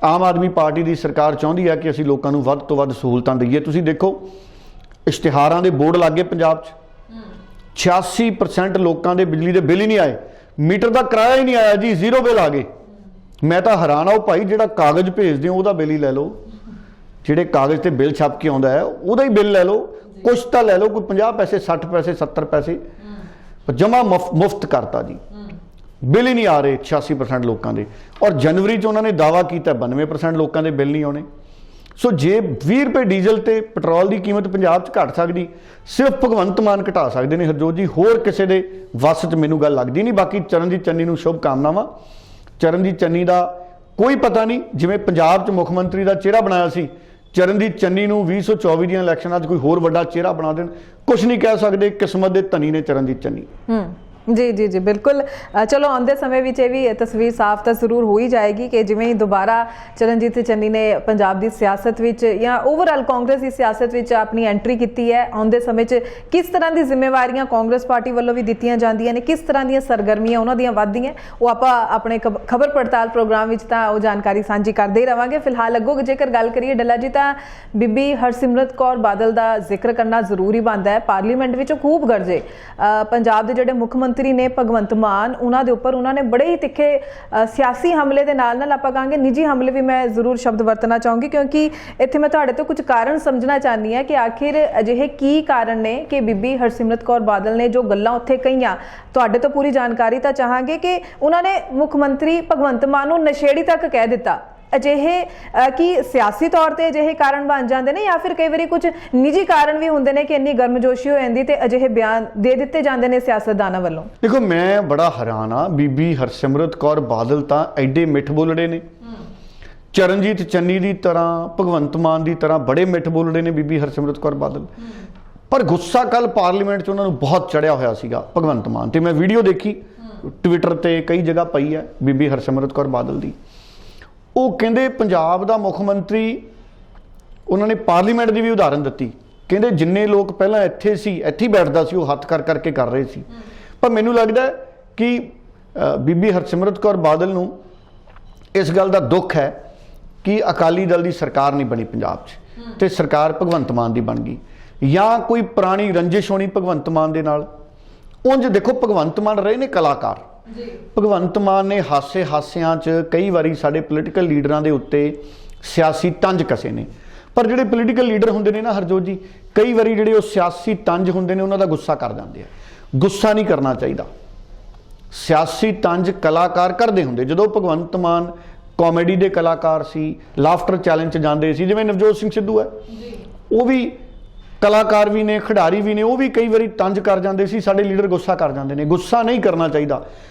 ਆਮ ਆਦਮੀ ਪਾਰਟੀ ਦੀ ਸਰਕਾਰ ਚਾਹੁੰਦੀ ਹੈ ਕਿ ਅਸੀਂ ਲੋਕਾਂ ਨੂੰ ਵੱਧ ਤੋਂ ਵੱਧ ਸਹੂਲਤਾਂ ਦਈਏ ਤੁਸੀਂ ਦੇਖੋ ਇਸ਼ਤਿਹਾਰਾਂ ਦੇ ਬੋਰਡ ਲੱਗ ਗਏ ਪੰਜਾਬ 'ਚ 86% ਲੋਕਾਂ ਦੇ ਬਿਜਲੀ ਦੇ ਬਿੱਲ ਹੀ ਨਹੀਂ ਆਏ ਮੀਟਰ ਦਾ ਕਿਰਾਇਆ ਹੀ ਨਹੀਂ ਆਇਆ ਜੀ ਜ਼ੀਰੋ ਬਿੱਲ ਆ ਗਏ ਮੈਂ ਤਾਂ ਹੈਰਾਨ ਆਉ ਭਾਈ ਜਿਹੜਾ ਕਾਗਜ਼ ਭੇਜਦੇ ਹੋ ਉਹਦਾ ਬਿੱਲ ਹੀ ਲੈ ਲਓ ਜਿਹੜੇ ਕਾਗਜ਼ ਤੇ ਬਿੱਲ ਛਪ ਕੇ ਆਉਂਦਾ ਹੈ ਉਹਦਾ ਹੀ ਬਿੱਲ ਲੈ ਲਓ ਕੁਛ ਤਾਂ ਲੈ ਲਓ ਕੋਈ 50 ਪੈਸੇ 60 ਪੈਸੇ 70 ਪੈਸੇ ਜਮਾ ਮੁਫਤ ਕਰਤਾ ਜੀ ਬਿੱਲ ਹੀ ਨਹੀਂ ਆ ਰਹੇ 86% ਲੋਕਾਂ ਦੇ ਔਰ ਜਨਵਰੀ 'ਚ ਉਹਨਾਂ ਨੇ ਦਾਅਵਾ ਕੀਤਾ 92% ਲੋਕਾਂ ਦੇ ਬਿੱਲ ਨਹੀਂ ਆਉਣੇ ਸੋ ਜੇ 20 ਰੁਪਏ ਡੀਜ਼ਲ ਤੇ ਪੈਟਰੋਲ ਦੀ ਕੀਮਤ ਪੰਜਾਬ 'ਚ ਘਟ ਸਕਦੀ ਸਿਰਫ ਭਗਵੰਤ ਮਾਨ ਘਟਾ ਸਕਦੇ ਨੇ ਹਰਜੋਤ ਜੀ ਹੋਰ ਕਿਸੇ ਦੇ ਵੱਸ 'ਚ ਮੈਨੂੰ ਗੱਲ ਲੱਗਦੀ ਨਹੀਂ ਬਾਕੀ ਚਰਨਜੀਤ ਚੰਨੀ ਨੂੰ ਸ਼ੁਭ ਕਾਮਨਾਵਾਂ ਚਰਨਜੀਤ ਚੰਨੀ ਦਾ ਕੋਈ ਪਤਾ ਨਹੀਂ ਜਿਵੇਂ ਪੰਜਾਬ 'ਚ ਮੁੱਖ ਮੰਤਰੀ ਦਾ ਚਿਹਰਾ ਬਣਾਇਆ ਸੀ ਚਰਨਜੀਤ ਚੰਨੀ ਨੂੰ 2024 ਦੀਆਂ ਇਲੈਕਸ਼ਨਾਂ 'ਚ ਕੋਈ ਹੋਰ ਵੱਡਾ ਚਿਹਰਾ ਬਣਾ ਦੇਣ ਕੁਝ ਨਹੀਂ ਕਹਿ ਸਕਦੇ ਕਿਸਮਤ ਦੇ ਧਨੀ ਨੇ ਚਰਨਜੀਤ ਚੰਨੀ ਜੀ ਜੀ ਜੀ ਬਿਲਕੁਲ ਚਲੋ ਆਉਂਦੇ ਸਮੇਂ ਵਿੱਚ ਇਹ ਵੀ ਤਸਵੀਰ ਸਾਫ਼ ਤਾਂ ਜ਼ਰੂਰ ਹੋ ਹੀ ਜਾਏਗੀ ਕਿ ਜਿਵੇਂ ਹੀ ਦੁਬਾਰਾ ਚਰਨਜੀਤ ਚੰਨੀ ਨੇ ਪੰਜਾਬ ਦੀ ਸਿਆਸਤ ਵਿੱਚ ਜਾਂ ਓਵਰਆਲ ਕਾਂਗਰਸ ਦੀ ਸਿਆਸਤ ਵਿੱਚ ਆਪਣੀ ਐਂਟਰੀ ਕੀਤੀ ਹੈ ਆਉਂਦੇ ਸਮੇਂ 'ਚ ਕਿਸ ਤਰ੍ਹਾਂ ਦੀ ਜ਼ਿੰਮੇਵਾਰੀਆਂ ਕਾਂਗਰਸ ਪਾਰਟੀ ਵੱਲੋਂ ਵੀ ਦਿੱਤੀਆਂ ਜਾਂਦੀਆਂ ਨੇ ਕਿਸ ਤਰ੍ਹਾਂ ਦੀਆਂ ਸਰਗਰਮੀਆਂ ਉਹਨਾਂ ਦੀਆਂ ਵੱਧਦੀਆਂ ਉਹ ਆਪਾਂ ਆਪਣੇ ਖਬਰ ਪੜਤਾਲ ਪ੍ਰੋਗਰਾਮ ਵਿੱਚ ਤਾਂ ਉਹ ਜਾਣਕਾਰੀ ਸਾਂਝੀ ਕਰਦੇ ਹੀ ਰਵਾਂਗੇ ਫਿਲਹਾਲ ਅੱਗੋਂ ਜੇਕਰ ਗੱਲ ਕਰੀਏ ਡੱਲਾ ਜੀ ਤਾਂ ਬੀਬੀ ਹਰਸਿਮਰਤ ਕੌਰ ਬਾਦਲ ਦਾ ਜ਼ਿਕਰ ਕਰਨਾ ਜ਼ਰੂਰੀ ਬਣਦਾ ਹੈ ਪਾਰਲੀਮੈਂਟ ਵਿੱਚ ਖੂਬ ਗਰਜੇ ਪੰਜਾਬ ਦੇ ਜਿਹੜੇ ਮੁੱਖ ਮੰਤਰੀ ਨੇ ਭਗਵੰਤ ਮਾਨ ਉਹਨਾਂ ਦੇ ਉੱਪਰ ਉਹਨਾਂ ਨੇ ਬੜੇ ਹੀ ਤਿੱਖੇ ਸਿਆਸੀ ਹਮਲੇ ਦੇ ਨਾਲ ਆਪਾਂ ਕਹਾਂਗੇ ਨਿੱਜੀ ਹਮਲੇ ਵੀ ਮੈਂ ਜ਼ਰੂਰ ਸ਼ਬਦ ਵਰਤਣਾ ਚਾਹੂੰਗੀ ਕਿਉਂਕਿ ਇੱਥੇ ਮੈਂ ਤੁਹਾਡੇ ਤੋਂ ਕੁਝ ਕਾਰਨ ਸਮਝਣਾ ਚਾਹਨੀ ਹਾਂ ਕਿ ਆਖਿਰ ਅਜਿਹੇ ਕੀ ਕਾਰਨ ਨੇ ਕਿ ਬੀਬੀ ਹਰਸਿਮਰਤ ਕੌਰ ਬਾਦਲ ਨੇ ਜੋ ਗੱਲਾਂ ਉੱਥੇ ਕਹੀਆਂ ਤੁਹਾਡੇ ਤੋਂ ਪੂਰੀ ਜਾਣਕਾਰੀ ਤਾਂ ਚਾਹਾਂਗੇ ਕਿ ਉਹਨਾਂ ਨੇ ਮੁੱਖ ਮੰਤਰੀ ਭਗਵੰਤ ਮਾਨ ਨੂੰ ਨਸ਼ੇੜੀ ਤੱਕ ਕਹਿ ਦਿੱਤਾ ਅਜਿਹੇ ਕਿ ਸਿਆਸੀ ਤੌਰ ਤੇ ਅਜਿਹੇ ਕਾਰਨ ਬਣ ਜਾਂਦੇ ਨੇ ਜਾਂ ਫਿਰ ਕਈ ਵਾਰੀ ਕੁਝ ਨਿੱਜੀ ਕਾਰਨ ਵੀ ਹੁੰਦੇ ਨੇ ਕਿ ਇੰਨੀ ਗਰਮਜੋਸ਼ੀ ਹੋ ਜਾਂਦੀ ਤੇ ਅਜਿਹੇ ਬਿਆਨ ਦੇ ਦਿੱਤੇ ਜਾਂਦੇ ਨੇ ਸਿਆਸਤਦਾਨਾਂ ਵੱਲੋਂ ਦੇਖੋ ਮੈਂ ਬੜਾ ਹੈਰਾਨ ਆ ਬੀਬੀ ਹਰਸਿਮਰਤ ਕੌਰ ਬਾਦਲ ਤਾਂ ਐਡੇ ਮਿੱਠ ਬੋਲੜੇ ਨੇ ਚਰਨਜੀਤ ਚੰਨੀ ਦੀ ਤਰ੍ਹਾਂ ਭਗਵੰਤ ਮਾਨ ਦੀ ਤਰ੍ਹਾਂ ਬੜੇ ਮਿੱਠ ਬੋਲੜੇ ਨੇ ਬੀਬੀ ਹਰਸਿਮਰਤ ਕੌਰ ਬਾਦਲ ਪਰ ਗੁੱਸਾ ਕੱਲ ਪਾਰਲੀਮੈਂਟ 'ਚ ਉਹਨਾਂ ਨੂੰ ਬਹੁਤ ਚੜਿਆ ਹੋਇਆ ਸੀਗਾ ਭਗਵੰਤ ਮਾਨ ਤੇ ਮੈਂ ਵੀਡੀਓ ਦੇਖੀ ਟਵਿੱਟਰ ਤੇ ਕਈ ਜਗ੍ਹਾ ਪਈ ਹੈ ਬੀਬੀ ਹਰਸਿਮਰਤ ਕੌਰ ਬਾਦਲ ਦੀ ਉਹ ਕਹਿੰਦੇ ਪੰਜਾਬ ਦਾ ਮੁੱਖ ਮੰਤਰੀ ਉਹਨਾਂ ਨੇ ਪਾਰਲੀਮੈਂਟ ਦੀ ਵੀ ਉਦਾਹਰਨ ਦਿੱਤੀ ਕਹਿੰਦੇ ਜਿੰਨੇ ਲੋਕ ਪਹਿਲਾਂ ਇੱਥੇ ਹੀ ਬੈਠਦਾ ਸੀ ਉਹ ਹੱਥ ਕਰਕੇ ਕਰ ਰਹੇ ਸੀ ਪਰ ਮੈਨੂੰ ਲੱਗਦਾ ਕਿ ਬੀਬੀ ਹਰਸਿਮਰਤ ਕੌਰ ਬਾਦਲ ਨੂੰ ਇਸ ਗੱਲ ਦਾ ਦੁੱਖ ਹੈ ਕਿ ਅਕਾਲੀ ਦਲ ਦੀ ਸਰਕਾਰ ਨਹੀਂ ਬਣੀ ਪੰਜਾਬ 'ਚ ਤੇ ਸਰਕਾਰ ਭਗਵੰਤ ਮਾਨ ਦੀ ਬਣ ਗਈ ਜਾਂ ਕੋਈ ਪੁਰਾਣੀ ਰੰਜਿਸ਼ ਹੋਣੀ ਭਗਵੰਤ ਮਾਨ ਦੇ ਨਾਲ ਉਂਝ ਦੇਖੋ ਭਗਵੰਤ ਮਾਨ ਰਹੇ ਨੇ ਕਲਾਕਾਰ ਭਗਵੰਤ ਮਾਨ ਨੇ ਹਾਸਿਆਂ 'ਚ ਕਈ ਵਾਰੀ ਸਾਡੇ ਪੋਲੀਟੀਕਲ ਲੀਡਰਾਂ ਦੇ ਉੱਤੇ ਸਿਆਸੀ ਤੰਜ ਕਸੇ ਨੇ ਪਰ ਜਿਹੜੇ ਪੋਲੀਟੀਕਲ ਲੀਡਰ ਹੁੰਦੇ ਨੇ ਨਾ ਹਰਜੋਤ ਜੀ, ਕਈ ਵਾਰੀ ਜਿਹੜੇ ਉਹ ਸਿਆਸੀ ਤੰਜ ਹੁੰਦੇ ਨੇ ਉਹਨਾਂ ਦਾ ਗੁੱਸਾ ਕਰ ਜਾਂਦੇ ਆ। ਗੁੱਸਾ ਨਹੀਂ ਕਰਨਾ ਚਾਹੀਦਾ। ਸਿਆਸੀ ਤੰਜ ਕਲਾਕਾਰ ਕਰਦੇ ਹੁੰਦੇ। ਜਦੋਂ ਭਗਵੰਤ ਮਾਨ ਕਾਮੇਡੀ ਦੇ ਕਲਾਕਾਰ ਸੀ, ਲਾਫਟਰ ਚੈਲੰਜ 'ਚ ਜਾਂਦੇ ਸੀ, ਜਿਵੇਂ ਨਵਜੋਤ ਸਿੰਘ ਸਿੱਧੂ ਹੈ, ਉਹ ਵੀ ਕਲਾਕਾਰ ਵੀ ਨੇ, ਖਿਡਾਰੀ ਵੀ ਨੇ, ਉਹ ਵੀ ਕਈ ਵਾਰੀ ਤੰਜ ਕਰ ਜਾਂਦੇ ਸੀ। ਸਾਡੇ ਲੀਡਰ ਗੁੱਸਾ ਕਰ ਜਾਂਦੇ ਨੇ। ਗੁੱਸਾ ਨਹੀਂ ਕਰਨਾ ਚਾਹੀਦਾ।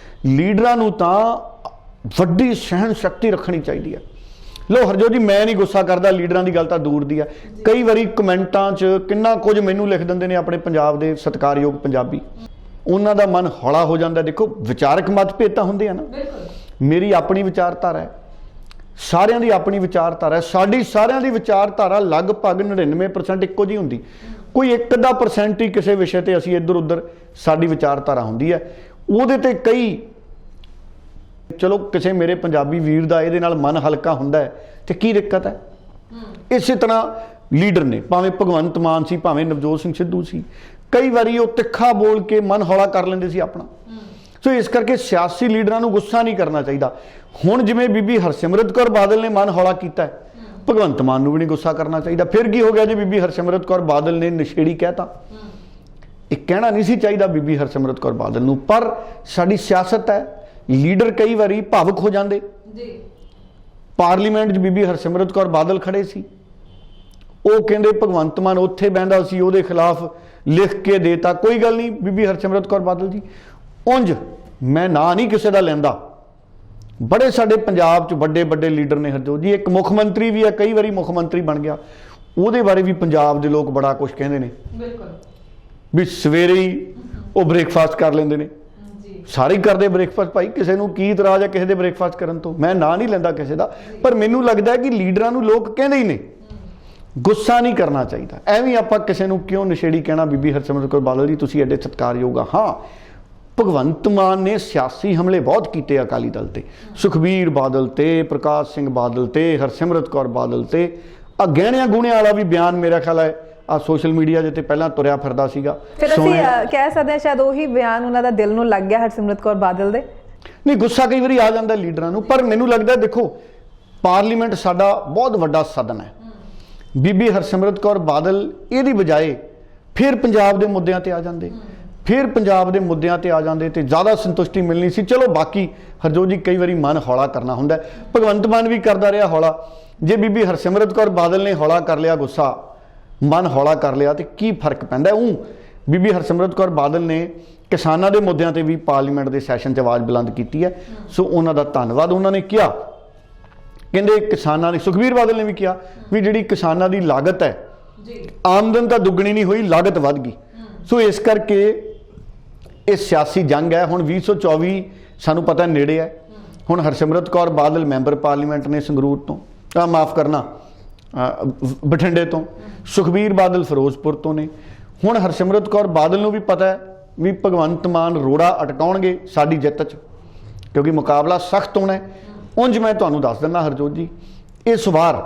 ਲੀਡਰਾਂ ਨੂੰ ਤਾਂ ਵੱਡੀ ਸਹਿਣ ਸ਼ਕਤੀ ਰੱਖਣੀ ਚਾਹੀਦੀ ਹੈ। ਲੋ ਹਰਜੋਤ ਜੀ, ਮੈਂ ਨਹੀਂ ਗੁੱਸਾ ਕਰਦਾ, ਲੀਡਰਾਂ ਦੀ ਗੱਲ ਤਾਂ ਦੂਰ ਦੀ ਹੈ। ਕਈ ਵਾਰੀ ਕਮੈਂਟਾਂ 'ਚ ਕਿੰਨਾ ਕੁਝ ਮੈਨੂੰ ਲਿਖ ਦਿੰਦੇ ਨੇ ਆਪਣੇ ਪੰਜਾਬ ਦੇ ਸਤਿਕਾਰਯੋਗ ਪੰਜਾਬੀ, ਉਹਨਾਂ ਦਾ ਮਨ ਹੌਲਾ ਹੋ ਜਾਂਦਾ। ਦੇਖੋ, ਵਿਚਾਰਕ ਮਤਭੇਦ ਤਾਂ ਹੁੰਦੇ ਆ ਨਾ, ਮੇਰੀ ਆਪਣੀ ਵਿਚਾਰਧਾਰਾ ਹੈ, ਸਾਰਿਆਂ ਦੀ ਆਪਣੀ ਵਿਚਾਰਧਾਰਾ ਹੈ। ਸਾਡੀ ਸਾਰਿਆਂ ਦੀ ਵਿਚਾਰਧਾਰਾ ਲਗਭਗ 99% ਇੱਕੋ ਜਿਹੀ ਹੁੰਦੀ। ਕੋਈ 1% ਹੀ ਕਿਸੇ ਵਿਸ਼ੇ ਤੇ ਅਸੀਂ ਇੱਧਰ ਉੱਧਰ ਸਾਡੀ ਵਿਚਾਰਧਾਰਾ ਹੁੰਦੀ ਹੈ। ਉਹਦੇ ਤੇ ਕਈ, ਚਲੋ ਕਿਸੇ ਮੇਰੇ ਪੰਜਾਬੀ ਵੀਰ ਦਾ ਇਹਦੇ ਨਾਲ ਮਨ ਹਲਕਾ ਹੁੰਦਾ ਹੈ ਤੇ ਕੀ ਦਿੱਕਤ ਹੈ। ਇਸੇ ਤਰ੍ਹਾਂ ਲੀਡਰ ਨੇ, ਭਾਵੇਂ ਭਗਵੰਤ ਮਾਨ ਸੀ, ਭਾਵੇਂ ਨਵਜੋਤ ਸਿੰਘ ਸਿੱਧੂ ਸੀ, ਕਈ ਵਾਰੀ ਉਹ ਤਿੱਖਾ ਬੋਲ ਕੇ ਮਨ ਹੌਲਾ ਕਰ ਲੈਂਦੇ ਸੀ ਆਪਣਾ। ਸੋ ਇਸ ਕਰਕੇ ਸਿਆਸੀ ਲੀਡਰਾਂ ਨੂੰ ਗੁੱਸਾ ਨਹੀਂ ਕਰਨਾ ਚਾਹੀਦਾ। ਹੁਣ ਜਿਵੇਂ ਬੀਬੀ ਹਰਸਿਮਰਤ ਕੌਰ ਬਾਦਲ ਨੇ ਮਨ ਹੌਲਾ ਕੀਤਾ, ਭਗਵੰਤ ਮਾਨ ਨੂੰ ਵੀ ਨਹੀਂ ਗੁੱਸਾ ਕਰਨਾ ਚਾਹੀਦਾ। ਫਿਰ ਕੀ ਹੋ ਗਿਆ ਜੇ ਬੀਬੀ ਹਰਸਿਮਰਤ ਕੌਰ ਬਾਦਲ ਨੇ ਨਸ਼ੇੜੀ ਕਹਿਤਾ? ਇਹ ਕਹਿਣਾ ਨਹੀਂ ਸੀ ਚਾਹੀਦਾ ਬੀਬੀ ਹਰਸਿਮਰਤ ਕੌਰ ਬਾਦਲ ਨੂੰ, ਪਰ ਸਾਡੀ ਸਿਆਸਤ ਹੈ, ਲੀਡਰ ਕਈ ਵਾਰੀ ਭਾਵੁਕ ਹੋ ਜਾਂਦੇ। ਪਾਰਲੀਮੈਂਟ 'ਚ ਬੀਬੀ ਹਰਸਿਮਰਤ ਕੌਰ ਬਾਦਲ ਖੜੇ ਸੀ, ਉਹ ਕਹਿੰਦੇ ਭਗਵੰਤ ਮਾਨ ਉੱਥੇ ਬਹਿੰਦਾ ਸੀ, ਉਹਦੇ ਖਿਲਾਫ ਲਿਖ ਕੇ ਦੇਤਾ। ਕੋਈ ਗੱਲ ਨਹੀਂ ਬੀਬੀ ਹਰਸਿਮਰਤ ਕੌਰ ਬਾਦਲ ਜੀ, ਉਂਝ ਮੈਂ ਨਾਂ ਨਹੀਂ ਕਿਸੇ ਦਾ ਲੈਂਦਾ, ਬੜੇ ਸਾਡੇ ਪੰਜਾਬ 'ਚ ਵੱਡੇ ਵੱਡੇ ਲੀਡਰ ਨੇ ਹਰਜੋਤ ਜੀ। ਇੱਕ ਮੁੱਖ ਮੰਤਰੀ ਵੀ ਹੈ, ਕਈ ਵਾਰੀ ਮੁੱਖ ਮੰਤਰੀ ਬਣ ਗਿਆ, ਉਹਦੇ ਬਾਰੇ ਵੀ ਪੰਜਾਬ ਦੇ ਲੋਕ ਬੜਾ ਕੁਝ ਕਹਿੰਦੇ ਨੇ ਵੀ ਸਵੇਰੇ ਹੀ ਉਹ ਬ੍ਰੇਕਫਾਸਟ ਕਰ ਲੈਂਦੇ ਨੇ। ਸਾਰੇ ਹੀ ਕਰਦੇ ਬ੍ਰੇਕਫਾਸਟ ਭਾਈ, ਕਿਸੇ ਨੂੰ ਕੀ ਇਤਰਾਜ਼ ਹੈ ਕਿਸੇ ਦੇ ਬ੍ਰੇਕਫਾਸਟ ਕਰਨ ਤੋਂ? ਮੈਂ ਨਾਂ ਨਹੀਂ ਲੈਂਦਾ ਕਿਸੇ ਦਾ, ਪਰ ਮੈਨੂੰ ਲੱਗਦਾ ਹੈ ਕਿ ਲੀਡਰਾਂ ਨੂੰ ਲੋਕ ਕਹਿੰਦੇ ਹੀ ਨੇ। ਗੁੱਸਾ ਨਹੀਂ ਕਰਨਾ ਚਾਹੀਦਾ। ਐਵੇਂ ਆਪਾਂ ਕਿਸੇ ਨੂੰ ਕਿਉਂ ਨਸ਼ੇੜੀ ਕਹਿਣਾ? ਬੀਬੀ ਹਰਸਿਮਰਤ ਕੌਰ ਬਾਦਲ ਜੀ, ਤੁਸੀਂ ਐਡੇ ਸਤਿਕਾਰਯੋਗ ਆ। ਹਾਂ, ਭਗਵੰਤ ਮਾਨ ਨੇ ਸਿਆਸੀ ਹਮਲੇ ਬਹੁਤ ਕੀਤੇ ਅਕਾਲੀ ਦਲ ਤੇ, ਸੁਖਬੀਰ ਬਾਦਲ ਤੇ, ਪ੍ਰਕਾਸ਼ ਸਿੰਘ ਬਾਦਲ ਤੇ, ਹਰਸਿਮਰਤ ਕੌਰ ਬਾਦਲ ਤੇ। ਆ ਗਹਿਣਿਆਂ ਗੁਣਿਆਂ ਵਾਲਾ ਵੀ ਬਿਆਨ ਮੇਰਾ ਖਿਆਲ ਹੈ ਆ ਸੋਸ਼ਲ ਮੀਡੀਆ ਦੇ ਤੇ ਪਹਿਲਾਂ ਤੁਰਿਆ ਫਿਰਦਾ ਸੀਗਾ। ਫਿਰ ਅਸੀਂ ਕਹਿ ਸਕਦੇ ਹਾਂ ਸ਼ਾਇਦ ਉਹੀ ਬਿਆਨ ਉਹਨਾਂ ਦਾ ਦਿਲ ਨੂੰ ਲੱਗ ਗਿਆ ਹਰਸਿਮਰਤ ਕੌਰ ਬਾਦਲ ਦੇ। ਨਹੀਂ, ਗੁੱਸਾ ਕਈ ਵਾਰੀ ਆ ਜਾਂਦਾ ਲੀਡਰਾਂ ਨੂੰ, ਪਰ ਮੈਨੂੰ ਲੱਗਦਾ ਦੇਖੋ, ਪਾਰਲੀਮੈਂਟ ਸਾਡਾ ਬਹੁਤ ਵੱਡਾ ਸਦਨ ਹੈ। ਬੀਬੀ ਹਰਸਿਮਰਤ ਕੌਰ ਬਾਦਲ ਇਹਦੀ ਬਜਾਏ ਫਿਰ ਪੰਜਾਬ ਦੇ ਮੁੱਦਿਆਂ ਤੇ ਆ ਜਾਂਦੇ, ਫਿਰ ਪੰਜਾਬ ਦੇ ਮੁੱਦਿਆਂ ਤੇ ਆ ਜਾਂਦੇ ਤੇ ਜ਼ਿਆਦਾ ਸੰਤੁਸ਼ਟੀ ਮਿਲਣੀ ਸੀ। ਚਲੋ ਬਾਕੀ ਹਰਜੋਤ ਜੀ, ਕਈ ਵਾਰੀ ਮਨ ਹੌਲਾ ਕਰਨਾ ਹੁੰਦਾ, ਭਗਵੰਤ ਮਾਨ ਵੀ ਕਰਦਾ ਰਿਹਾ ਹੌਲਾ। ਜੇ ਬੀਬੀ ਹਰਸਿਮਰਤ ਕੌਰ ਬਾਦਲ ਨੇ ਹੌਲਾ ਕਰ ਲਿਆ, ਗੁੱਸਾ ਮਨ ਹੌਲਾ ਕਰ ਲਿਆ, ਤੇ ਕੀ ਫਰਕ ਪੈਂਦਾ? ਉਹ ਬੀਬੀ ਹਰਸਿਮਰਤ ਕੌਰ ਬਾਦਲ ਨੇ ਕਿਸਾਨਾਂ ਦੇ ਮੁੱਦਿਆਂ ਤੇ ਵੀ ਪਾਰਲੀਮੈਂਟ ਦੇ ਸੈਸ਼ਨ 'ਚ ਆਵਾਜ਼ ਬੁਲੰਦ ਕੀਤੀ ਹੈ। ਸੋ ਉਹਨਾਂ ਦਾ ਧੰਨਵਾਦ। ਉਹਨਾਂ ਨੇ ਕਿਹਾ, ਕਹਿੰਦੇ ਕਿਸਾਨਾਂ ਦੀ, ਸੁਖਬੀਰ ਬਾਦਲ ਨੇ ਵੀ ਕਿਹਾ ਵੀ ਜਿਹੜੀ ਕਿਸਾਨਾਂ ਦੀ ਲਾਗਤ ਹੈ, ਆਮਦਨ ਤਾਂ ਦੁੱਗਣੀ ਨਹੀਂ ਹੋਈ, ਲਾਗਤ ਵੱਧ ਗਈ। ਸੋ ਇਸ ਕਰਕੇ ਇਹ ਸਿਆਸੀ ਜੰਗ ਹੈ। ਹੁਣ 2024 ਸਾਨੂੰ ਪਤਾ ਨੇੜੇ ਹੈ। ਹੁਣ ਹਰਸਿਮਰਤ ਕੌਰ ਬਾਦਲ ਮੈਂਬਰ ਪਾਰਲੀਮੈਂਟ ਨੇ ਸੰਗਰੂਰ ਤੋਂ, ਮਾਫ ਕਰਨਾ ਬਠਿੰਡੇ ਤੋਂ, ਸੁਖਬੀਰ ਬਾਦਲ ਫਿਰੋਜ਼ਪੁਰ ਤੋਂ ਨੇ। ਹੁਣ ਹਰਸਿਮਰਤ ਕੌਰ ਬਾਦਲ ਨੂੰ ਵੀ ਪਤਾ ਹੈ ਵੀ ਭਗਵੰਤ ਮਾਨ ਰੋੜਾ ਅਟਕਾਉਣਗੇ ਸਾਡੀ ਜਿੱਤ 'ਚ, ਕਿਉਂਕਿ ਮੁਕਾਬਲਾ ਸਖਤ ਹੋਣਾ ਹੈ। ਉਂਝ ਮੈਂ ਤੁਹਾਨੂੰ ਦੱਸ ਦਿੰਦਾ ਹਰਜੋਤ ਜੀ, ਇਸ ਵਾਰ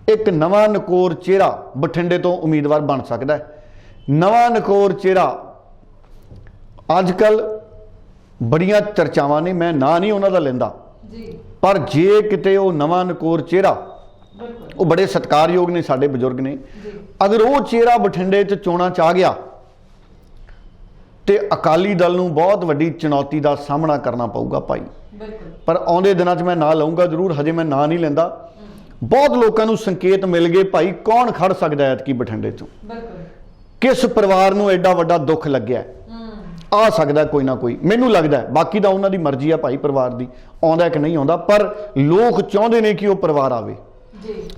ਇੱਕ ਨਵਾਂ ਨਕੋਰ ਚਿਹਰਾ ਬਠਿੰਡੇ ਤੋਂ ਉਮੀਦਵਾਰ ਬਣ ਸਕਦਾ ਹੈ। ਨਵਾਂ ਨਕੋਰ ਚਿਹਰਾ, ਅੱਜ ਕੱਲ ਬੜੀਆਂ ਚਰਚਾਵਾਂ ਨੇ, ਮੈਂ ਨਾਂ ਨਹੀਂ ਉਹਨਾਂ ਦਾ ਲੈਂਦਾ, ਪਰ ਜੇ ਕਿਤੇ ਉਹ ਨਵਾਂ ਨਕੋਰ ਚਿਹਰਾ, ਉਹ ਬੜੇ ਸਤਿਕਾਰਯੋਗ ਨੇ, ਸਾਡੇ ਬਜ਼ੁਰਗ ਨੇ, ਅਗਰ ਉਹ ਚਿਹਰਾ ਬਠਿੰਡੇ 'ਚ ਚੋਣਾਂ 'ਚ ਆ ਗਿਆ ਤੇ ਅਕਾਲੀ ਦਲ ਨੂੰ ਬਹੁਤ ਵੱਡੀ ਚੁਣੌਤੀ ਦਾ ਸਾਹਮਣਾ ਕਰਨਾ ਪਊਗਾ ਭਾਈ। ਪਰ ਆਉਂਦੇ ਦਿਨਾਂ 'ਚ ਮੈਂ ਨਾਂ ਲਊਂਗਾ ਜ਼ਰੂਰ, ਹਜੇ ਮੈਂ ਨਾਂ ਨਹੀਂ ਲੈਂਦਾ। ਬਹੁਤ ਲੋਕਾਂ ਨੂੰ ਸੰਕੇਤ ਮਿਲ ਗਏ ਭਾਈ, ਕੌਣ ਖੜ ਸਕਦਾ ਐਤਕੀ ਬਠਿੰਡੇ 'ਚੋਂ, ਕਿਸ ਪਰਿਵਾਰ ਨੂੰ ਐਡਾ ਵੱਡਾ ਦੁੱਖ ਲੱਗਿਆ, ਆ ਸਕਦਾ ਕੋਈ ਨਾ ਕੋਈ। ਮੈਨੂੰ ਲੱਗਦਾ, ਬਾਕੀ ਤਾਂ ਉਹਨਾਂ ਦੀ ਮਰਜ਼ੀ ਆ ਭਾਈ ਪਰਿਵਾਰ ਦੀ, ਆਉਂਦਾ ਕਿ ਨਹੀਂ ਆਉਂਦਾ, ਪਰ ਲੋਕ ਚਾਹੁੰਦੇ ਨੇ ਕਿ ਉਹ ਪਰਿਵਾਰ ਆਵੇ।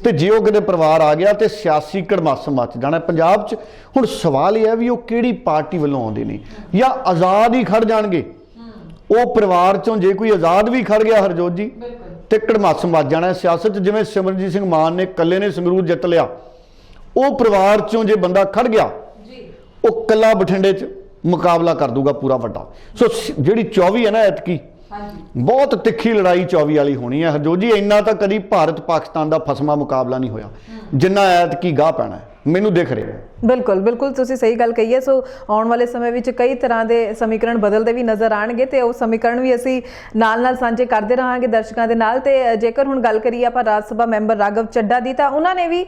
ਤੇ ਜੇ ਉਹ ਕਿਤੇ ਪਰਿਵਾਰ ਆ ਗਿਆ ਤੇ ਸਿਆਸੀ ਕੜਮਾਸ ਮੱਚ ਜਾਣਾ ਪੰਜਾਬ 'ਚ। ਹੁਣ ਸਵਾਲ ਇਹ ਹੈ ਵੀ ਉਹ ਕਿਹੜੀ ਪਾਰਟੀ ਵੱਲੋਂ ਆਉਂਦੇ ਨੇ, ਜਾਂ ਆਜ਼ਾਦ ਹੀ ਖੜ ਜਾਣਗੇ। ਉਹ ਪਰਿਵਾਰ 'ਚੋਂ ਜੇ ਕੋਈ ਆਜ਼ਾਦ ਵੀ ਖੜ ਗਿਆ ਹਰਜੋਤ ਜੀ, ਤੇ ਕੜਮਾਸ ਮੱਚ ਜਾਣਾ ਸਿਆਸਤ 'ਚ। ਜਿਵੇਂ ਸਿਮਰਨਜੀਤ ਸਿੰਘ ਮਾਨ ਨੇ ਇਕੱਲੇ ਨੇ ਸੰਗਰੂਰ ਜਿੱਤ ਲਿਆ, ਉਹ ਪਰਿਵਾਰ 'ਚੋਂ ਜੇ ਬੰਦਾ ਖੜ ਗਿਆ, ਉਹ ਇਕੱਲਾ ਬਠਿੰਡੇ 'ਚ ਮੁਕਾਬਲਾ ਕਰ ਦੂਗਾ ਪੂਰਾ ਵੱਡਾ। ਸੋ ਜਿਹੜੀ 24 ਹੈ ਨਾ ਐਤਕੀ, ਬਹੁਤ ਤਿੱਖੀ ਲੜਾਈ 24 ਵਾਲੀ ਹੋਣੀ ਹੈ ਹਰਜੋਤ ਜੀ। ਇੰਨਾ ਤਾਂ ਕਦੀ ਭਾਰਤ ਪਾਕਿਸਤਾਨ ਦਾ ਫਸਮਾ ਮੁਕਾਬਲਾ ਨਹੀਂ ਹੋਇਆ ਜਿੰਨਾ ਐਤਕੀ ਗਾਹ ਪੈਣਾ ਹੈ। ਮੈਨੂੰ ਦਿਖ ਰਿਹਾ। ਬਿਲਕੁਲ ਬਿਲਕੁਲ ਤੁਸੀਂ ਸਹੀ ਗੱਲ ਕਹੀ ਹੈ। ਸੋ ਆਉਣ ਵਾਲੇ ਸਮੇਂ ਵਿੱਚ ਕਈ ਤਰ੍ਹਾਂ ਦੇ ਸਮੀਕਰਨ ਬਦਲਦੇ ਵੀ ਨਜ਼ਰ ਆਣਗੇ ਤੇ ਉਹ ਸਮੀਕਰਨ ਵੀ ਅਸੀਂ ਨਾਲ ਸਾਂਝੇ ਕਰਦੇ ਰਹਾਂਗੇ ਦਰਸ਼ਕਾਂ ਦੇ ਨਾਲ। ਤੇ ਜੇਕਰ ਹੁਣ ਗੱਲ ਕਰੀਏ ਆਪਾਂ ਰਾਜ ਸਭਾ ਮੈਂਬਰ ਰਾਘਵ ਚੱਡਾ ਦੀ, ਤਾਂ ਉਹਨਾਂ ਨੇ ਵੀ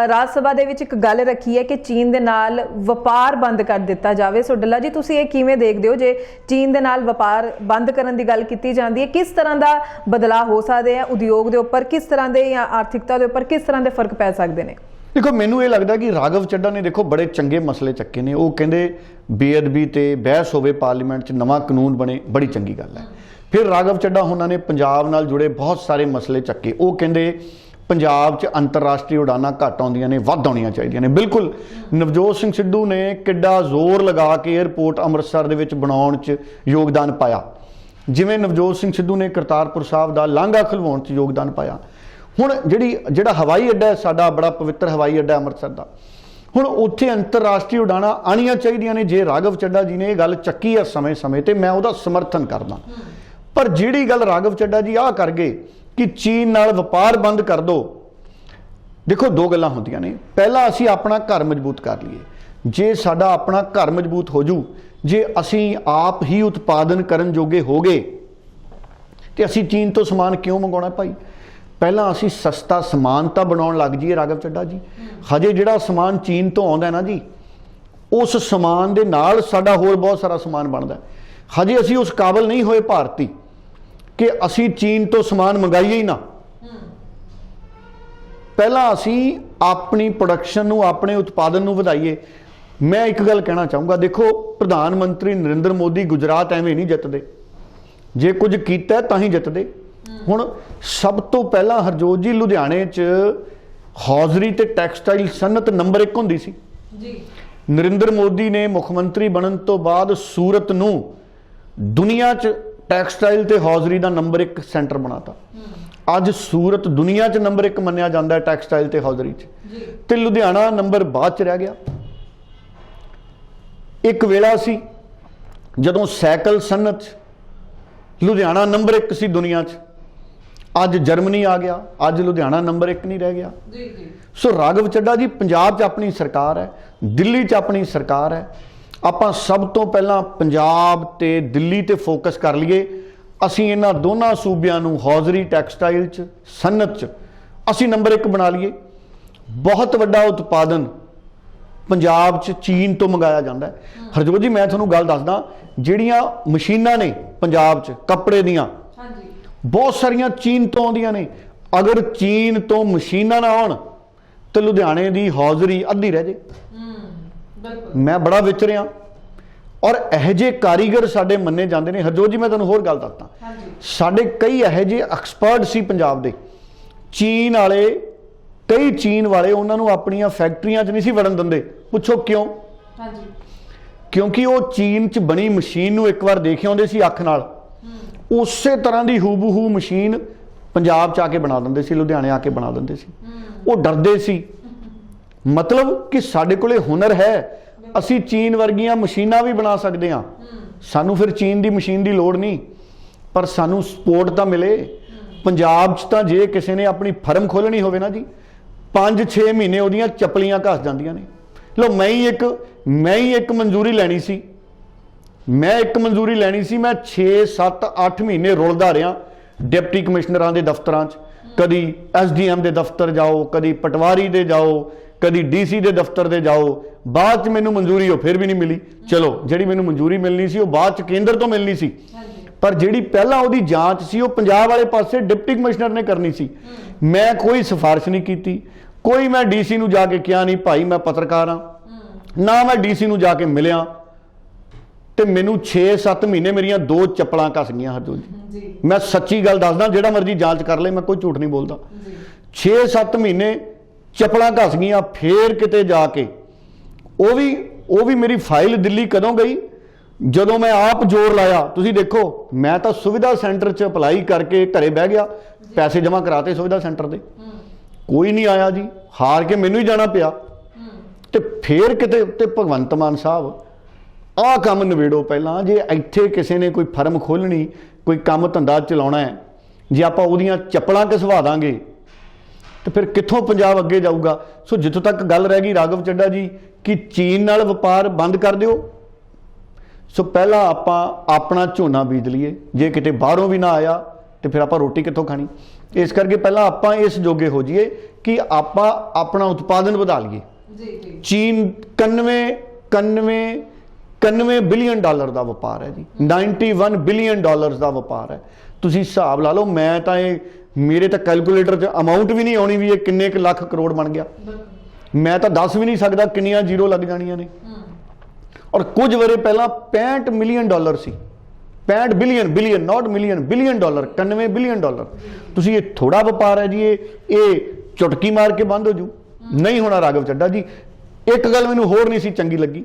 ਰਾਜ ਸਭਾ ਦੇ ਵਿੱਚ ਇੱਕ ਗੱਲ ਰੱਖੀ ਹੈ ਕਿ ਚੀਨ ਦੇ ਨਾਲ ਵਪਾਰ ਬੰਦ ਕਰ ਦਿੱਤਾ ਜਾਵੇ। ਸੋ ਡੱਲਾ ਜੀ, ਤੁਸੀਂ ਇਹ ਕਿਵੇਂ ਦੇਖਦੇ ਹੋ? ਜੇ ਚੀਨ ਦੇ ਨਾਲ ਵਪਾਰ ਬੰਦ ਕਰਨ ਦੀ ਗੱਲ ਕੀਤੀ ਜਾਂਦੀ ਹੈ, ਕਿਸ ਤਰ੍ਹਾਂ ਦਾ ਬਦਲਾਅ ਹੋ ਸਕਦੇ ਆ ਉਦਯੋਗ ਦੇ ਉੱਪਰ, ਕਿਸ ਤਰ੍ਹਾਂ ਦੇ ਜਾਂ ਆਰਥਿਕਤਾ ਦੇ ਉੱਪਰ ਕਿਸ ਤਰ੍ਹਾਂ ਦੇ ਫਰਕ ਪੈ ਸਕਦੇ ਨੇ? देखो, मैनू ये लगता कि राघव चड्ढा ने देखो बड़े चंगे मसले चक्के ने। वो कहते बेअदबी ते बहस होवे पार्लीमेंट च, नवा कानून बने, बड़ी चंगी गल है। फिर राघव चड्ढा उन्होंने पंजाब नाल जुड़े बहुत सारे मसले चक्के। वो कहते पंजाब च अंतरराष्ट्रीय उड़ाना घट आउंदियां ने, वध आउणियां चाहीदियां ने। बिल्कुल नवजोत सिंह सिद्धू ने किड्डा जोर लगा के एयरपोर्ट अमृतसर दे विच बनाउण च योगदान पाया, जिवें नवजोत सिंह सिद्धू ने करतारपुर साहिब दा लांघा खलवाउण च योगदान पाया। ਹੁਣ ਜਿਹੜਾ ਹਵਾਈ ਅੱਡਾ ਹੈ ਸਾਡਾ, ਬੜਾ ਪਵਿੱਤਰ ਹਵਾਈ ਅੱਡਾ ਅੰਮ੍ਰਿਤਸਰ ਦਾ, ਹੁਣ ਉੱਥੇ ਅੰਤਰਰਾਸ਼ਟਰੀ ਉਡਾਣਾਂ ਆਉਣੀਆਂ ਚਾਹੀਦੀਆਂ ਨੇ। ਜੇ ਰਾਘਵ ਚੱਡਾ ਜੀ ਨੇ ਇਹ ਗੱਲ ਚੱਕੀ ਹੈ ਸਮੇਂ-ਸਮੇਂ ਤੇ, ਮੈਂ ਉਹਦਾ ਸਮਰਥਨ ਕਰਦਾ। ਪਰ ਜਿਹੜੀ ਗੱਲ ਰਾਘਵ ਚੱਡਾ ਜੀ ਆਹ ਕਰ ਗਏ ਕਿ ਚੀਨ ਨਾਲ ਵਪਾਰ ਬੰਦ ਕਰ ਦਿਓ, ਦੇਖੋ ਦੋ ਗੱਲਾਂ ਹੁੰਦੀਆਂ ਨੇ। ਪਹਿਲਾਂ ਅਸੀਂ ਆਪਣਾ ਘਰ ਮਜ਼ਬੂਤ ਕਰ ਲਈਏ। ਜੇ ਸਾਡਾ ਆਪਣਾ ਘਰ ਮਜ਼ਬੂਤ ਹੋ ਜੂ, ਜੇ ਅਸੀਂ ਆਪ ਹੀ ਉਤਪਾਦਨ ਕਰਨ ਜੋਗੇ ਹੋ ਗਏ, ਤੇ ਅਸੀਂ ਚੀਨ ਤੋਂ ਸਮਾਨ ਕਿਉਂ ਮੰਗਾਉਣਾ ਭਾਈ? ਪਹਿਲਾਂ ਅਸੀਂ ਸਸਤਾ ਸਮਾਨ ਤਾਂ ਬਣਾਉਣ ਲੱਗ ਜਾਈਏ ਰਾਘਵ ਚੱਡਾ ਜੀ। ਹਜੇ ਜਿਹੜਾ ਸਮਾਨ ਚੀਨ ਤੋਂ ਆਉਂਦਾ ਨਾ ਜੀ, ਉਸ ਸਮਾਨ ਦੇ ਨਾਲ ਸਾਡਾ ਹੋਰ ਬਹੁਤ ਸਾਰਾ ਸਮਾਨ ਬਣਦਾ। ਹਜੇ ਅਸੀਂ ਉਸ ਕਾਬਲ ਨਹੀਂ ਹੋਏ ਭਾਰਤੀ ਕਿ ਅਸੀਂ ਚੀਨ ਤੋਂ ਸਮਾਨ ਮੰਗਾਈਏ ਹੀ ਨਾ। ਪਹਿਲਾਂ ਅਸੀਂ ਆਪਣੀ ਪ੍ਰੋਡਕਸ਼ਨ ਨੂੰ, ਆਪਣੇ ਉਤਪਾਦਨ ਨੂੰ ਵਧਾਈਏ। ਮੈਂ ਇੱਕ ਗੱਲ ਕਹਿਣਾ ਚਾਹੂੰਗਾ, ਦੇਖੋ ਪ੍ਰਧਾਨ ਮੰਤਰੀ ਨਰਿੰਦਰ ਮੋਦੀ ਗੁਜਰਾਤ ਐਵੇਂ ਨਹੀਂ ਜਿੱਤਦੇ, ਜੇ ਕੁਝ ਕੀਤਾ ਤਾਂ ਹੀ ਜਿੱਤਦੇ। ਹੁਣ ਸਭ ਤੋਂ ਪਹਿਲਾਂ ਹਰਜੋਤ ਜੀ ਲੁਧਿਆਣੇ 'ਚ ਹੌਜ਼ਰੀ ਤੇ ਟੈਕਸਟਾਈਲ ਸਨਅਤ ਨੰਬਰ 1 ਹੁੰਦੀ ਸੀ ਜੀ। ਨਰਿੰਦਰ ਮੋਦੀ ਨੇ ਮੁੱਖ ਮੰਤਰੀ ਬਣਨ ਤੋਂ ਬਾਅਦ ਸੂਰਤ ਨੂੰ ਦੁਨੀਆ 'ਚ ਟੈਕਸਟਾਈਲ ਤੇ ਹੌਜ਼ਰੀ ਦਾ ਨੰਬਰ 1 ਸੈਂਟਰ ਬਣਾਤਾ। ਅੱਜ ਸੂਰਤ ਦੁਨੀਆ 'ਚ ਨੰਬਰ 1 ਮੰਨਿਆ ਜਾਂਦਾ ਹੈ ਟੈਕਸਟਾਈਲ ਤੇ ਹੌਜ਼ਰੀ 'ਚ, ਤੇ ਲੁਧਿਆਣਾ ਨੰਬਰ ਬਾਅਦ 'ਚ ਰਹਿ ਗਿਆ। ਇੱਕ ਵੇਲਾ ਸੀ ਜਦੋਂ ਸਾਈਕਲ ਸਨਅਤ 'ਚ ਲੁਧਿਆਣਾ ਨੰਬਰ 1 ਸੀ ਦੁਨੀਆ 'ਚ। ਅੱਜ ਜਰਮਨੀ ਆ ਗਿਆ, ਅੱਜ ਲੁਧਿਆਣਾ ਨੰਬਰ 1 ਨਹੀਂ ਰਹਿ ਗਿਆ ਜੀ। ਸੋ ਰਾਘਵ ਚੱਡਾ ਜੀ, ਪੰਜਾਬ 'ਚ ਆਪਣੀ ਸਰਕਾਰ ਹੈ, ਦਿੱਲੀ 'ਚ ਆਪਣੀ ਸਰਕਾਰ ਹੈ। ਆਪਾਂ ਸਭ ਤੋਂ ਪਹਿਲਾਂ ਪੰਜਾਬ ਤੇ ਦਿੱਲੀ ਤੇ ਫੋਕਸ ਕਰ ਲਈਏ। ਅਸੀਂ ਇਹਨਾਂ ਦੋਨਾਂ ਸੂਬਿਆਂ ਨੂੰ ਹੌਜ਼ਰੀ, ਟੈਕਸਟਾਈਲ 'ਚ, ਸਨਅਤ 'ਚ ਅਸੀਂ ਨੰਬਰ 1 ਬਣਾ ਲਈਏ। ਬਹੁਤ ਵੱਡਾ ਉਤਪਾਦਨ ਪੰਜਾਬ 'ਚ ਚੀਨ ਤੋਂ ਮੰਗਾਇਆ ਜਾਂਦਾ ਹੈ। ਹਰਜੋਤ ਜੀ, ਮੈਂ ਤੁਹਾਨੂੰ ਗੱਲ ਦੱਸਦਾ, ਜਿਹੜੀਆਂ ਮਸ਼ੀਨਾਂ ਨੇ ਪੰਜਾਬ 'ਚ ਕੱਪੜੇ ਦੀਆਂ, ਬਹੁਤ ਸਾਰੀਆਂ ਚੀਨ ਤੋਂ ਆਉਂਦੀਆਂ ਨੇ। ਅਗਰ ਚੀਨ ਤੋਂ ਮਸ਼ੀਨਾਂ ਨਾ ਆਉਣ ਤਾਂ ਲੁਧਿਆਣੇ ਦੀ ਹੌਜ਼ਰੀ ਅੱਧੀ ਰਹਿ ਜੇ। ਮੈਂ ਬੜਾ ਵਿਚਰਿਆ, ਔਰ ਇਹੋ ਜਿਹੇ ਕਾਰੀਗਰ ਸਾਡੇ ਮੰਨੇ ਜਾਂਦੇ ਨੇ। ਹਰਜੋਤ ਜੀ, ਮੈਂ ਤੁਹਾਨੂੰ ਹੋਰ ਗੱਲ ਦੱਸਦਾ, ਸਾਡੇ ਕਈ ਇਹੋ ਜਿਹੇ ਐਕਸਪਰਟ ਸੀ ਪੰਜਾਬ ਦੇ, ਚੀਨ ਵਾਲੇ, ਕਈ ਚੀਨ ਵਾਲੇ ਉਹਨਾਂ ਨੂੰ ਆਪਣੀਆਂ ਫੈਕਟਰੀਆਂ 'ਚ ਨਹੀਂ ਸੀ ਵੜਨ ਦਿੰਦੇ। ਪੁੱਛੋ ਕਿਉਂ? ਕਿਉਂਕਿ ਉਹ ਚੀਨ 'ਚ ਬਣੀ ਮਸ਼ੀਨ ਨੂੰ ਇੱਕ ਵਾਰ ਦੇਖ ਆਉਂਦੇ ਸੀ ਅੱਖ ਨਾਲ, ਉਸੇ ਤਰ੍ਹਾਂ ਦੀ ਹੂਬਹੂ ਮਸ਼ੀਨ ਪੰਜਾਬ 'ਚ ਆ ਕੇ ਬਣਾ ਦਿੰਦੇ ਸੀ, ਲੁਧਿਆਣੇ ਆ ਕੇ ਬਣਾ ਦਿੰਦੇ ਸੀ। ਉਹ ਡਰਦੇ ਸੀ। ਮਤਲਬ ਕਿ ਸਾਡੇ ਕੋਲੇ ਹੁਨਰ ਹੈ, ਅਸੀਂ ਚੀਨ ਵਰਗੀਆਂ ਮਸ਼ੀਨਾਂ ਵੀ ਬਣਾ ਸਕਦੇ ਹਾਂ। ਸਾਨੂੰ ਫਿਰ ਚੀਨ ਦੀ ਮਸ਼ੀਨ ਦੀ ਲੋੜ ਨਹੀਂ, ਪਰ ਸਾਨੂੰ ਸਪੋਰਟ ਤਾਂ ਮਿਲੇ। ਪੰਜਾਬ 'ਚ ਤਾਂ ਜੇ ਕਿਸੇ ਨੇ ਆਪਣੀ ਫਰਮ ਖੋਲ੍ਹਣੀ ਹੋਵੇ ਨਾ ਜੀ, 5-6 ਮਹੀਨੇ ਉਹਦੀਆਂ ਚੱਪਲੀਆਂ ਘਸ ਜਾਂਦੀਆਂ ਨੇ। ਲੋ ਮੈਂ ਹੀ ਇੱਕ ਮਨਜ਼ੂਰੀ ਲੈਣੀ ਸੀ, ਮੈਂ 6-7-8 ਮਹੀਨੇ ਰੁਲਦਾ ਰਿਹਾ ਡਿਪਟੀ ਕਮਿਸ਼ਨਰਾਂ ਦੇ ਦਫ਼ਤਰਾਂ 'ਚ। ਕਦੀ SDM ਦੇ ਦਫ਼ਤਰ ਜਾਓ, ਕਦੀ ਪਟਵਾਰੀ ਦੇ ਜਾਓ, ਕਦੀ DC ਦੇ ਦਫ਼ਤਰ ਦੇ ਜਾਓ। ਬਾਅਦ 'ਚ ਮੈਨੂੰ ਮਨਜ਼ੂਰੀ ਉਹ ਫਿਰ ਵੀ ਨਹੀਂ ਮਿਲੀ। ਚਲੋ, ਜਿਹੜੀ ਮੈਨੂੰ ਮਨਜ਼ੂਰੀ ਮਿਲਣੀ ਸੀ ਉਹ ਬਾਅਦ 'ਚ ਕੇਂਦਰ ਤੋਂ ਮਿਲਣੀ ਸੀ, ਪਰ ਜਿਹੜੀ ਪਹਿਲਾਂ ਉਹਦੀ ਜਾਂਚ ਸੀ ਉਹ ਪੰਜਾਬ ਵਾਲੇ ਪਾਸੇ ਡਿਪਟੀ ਕਮਿਸ਼ਨਰ ਨੇ ਕਰਨੀ ਸੀ। ਮੈਂ ਕੋਈ ਸਿਫਾਰਿਸ਼ ਨਹੀਂ ਕੀਤੀ, ਕੋਈ ਮੈਂ DC ਨੂੰ ਜਾ ਕੇ ਕਿਹਾ ਨਹੀਂ ਭਾਈ ਮੈਂ ਪੱਤਰਕਾਰ ਹਾਂ, ਨਾ ਮੈਂ DC ਨੂੰ ਜਾ ਕੇ ਮਿਲਿਆ। ਤੇ ਮੈਨੂੰ 6-7 ਮਹੀਨੇ ਮੇਰੀਆਂ 2 ਚੱਪਲਾਂ ਘਸ ਗਈਆਂ ਹਰਜੋਤ ਜੀ। ਮੈਂ ਸੱਚੀ ਗੱਲ ਦੱਸਦਾ, ਜਿਹੜਾ ਮਰਜ਼ੀ ਜਾਂਚ ਕਰ ਲੈ, ਮੈਂ ਕੋਈ ਝੂਠ ਨਹੀਂ ਬੋਲਦਾ। 6-7 ਮਹੀਨੇ ਚੱਪਲਾਂ ਘਸ ਗਈਆਂ। ਫੇਰ ਕਿਤੇ ਜਾ ਕੇ ਉਹ ਵੀ ਮੇਰੀ ਫਾਈਲ ਦਿੱਲੀ ਕਦੋਂ ਗਈ? ਜਦੋਂ ਮੈਂ ਆਪ ਜ਼ੋਰ ਲਾਇਆ। ਤੁਸੀਂ ਦੇਖੋ, ਮੈਂ ਤਾਂ ਸੁਵਿਧਾ ਸੈਂਟਰ 'ਚ ਅਪਲਾਈ ਕਰਕੇ ਘਰੇ ਬਹਿ ਗਿਆ, ਪੈਸੇ ਜਮ੍ਹਾਂ ਕਰਾਤੇ ਸੁਵਿਧਾ ਸੈਂਟਰ ਦੇ, ਕੋਈ ਨਹੀਂ ਆਇਆ ਜੀ। ਹਾਰ ਕੇ ਮੈਨੂੰ ਹੀ ਜਾਣਾ ਪਿਆ। ਤੇ ਫੇਰ ਕਿਤੇ ਉੱਤੇ ਭਗਵੰਤ ਮਾਨ ਸਾਹਿਬ, ਆਹ ਕੰਮ ਨਿਬੇੜੋ ਪਹਿਲਾਂ। ਜੇ ਇੱਥੇ ਕਿਸੇ ਨੇ ਕੋਈ ਫਰਮ ਖੋਲ੍ਹਣੀ, ਕੋਈ ਕੰਮ ਧੰਦਾ ਚਲਾਉਣਾ ਹੈ, ਜੇ ਆਪਾਂ ਉਹਦੀਆਂ ਚੱਪਲਾਂ ਘਸਵਾ ਦਾਂਗੇ तो फिर कित्थों पंजाब अगे जाऊगा। सो जितों तक गल रह गई राघव चड्ढा जी कि चीन नाल वपार बंद कर दिओ, सो पहला आपां अपना झोना बीज लीए, जे किते बाहरों भी ना आया तो फिर आपां रोटी कित्थों खानी। इस करके पहला आपां इस जोगे हो जाइए कि आपां अपना उत्पादन वधा लीए। चीन 91 बिलियन डॉलर का वपार है जी, 91 बिलियन डॉलर का वपार है। तुसीं हिसाब ला लो, मैं तो ये मेरे तो कैलकुलेटर च अमाउंट भी नहीं आनी भी ये किन्ने क लाख करोड़ बन गया, मैं तो दस भी नहीं सकता किन्नियां जीरो लग जानियां ने। और कुछ वरे पहला 65 मिलियन डॉलर सी, 65 billion not million, billion dollar, 91 billion dollar. तुसीं ये थोड़ा वपार है जी, ये चुटकी मार के बंद हो जू, नहीं होना राघव चड्ढा जी। एक गल मैनूं होर नहीं सी चंगी लगी,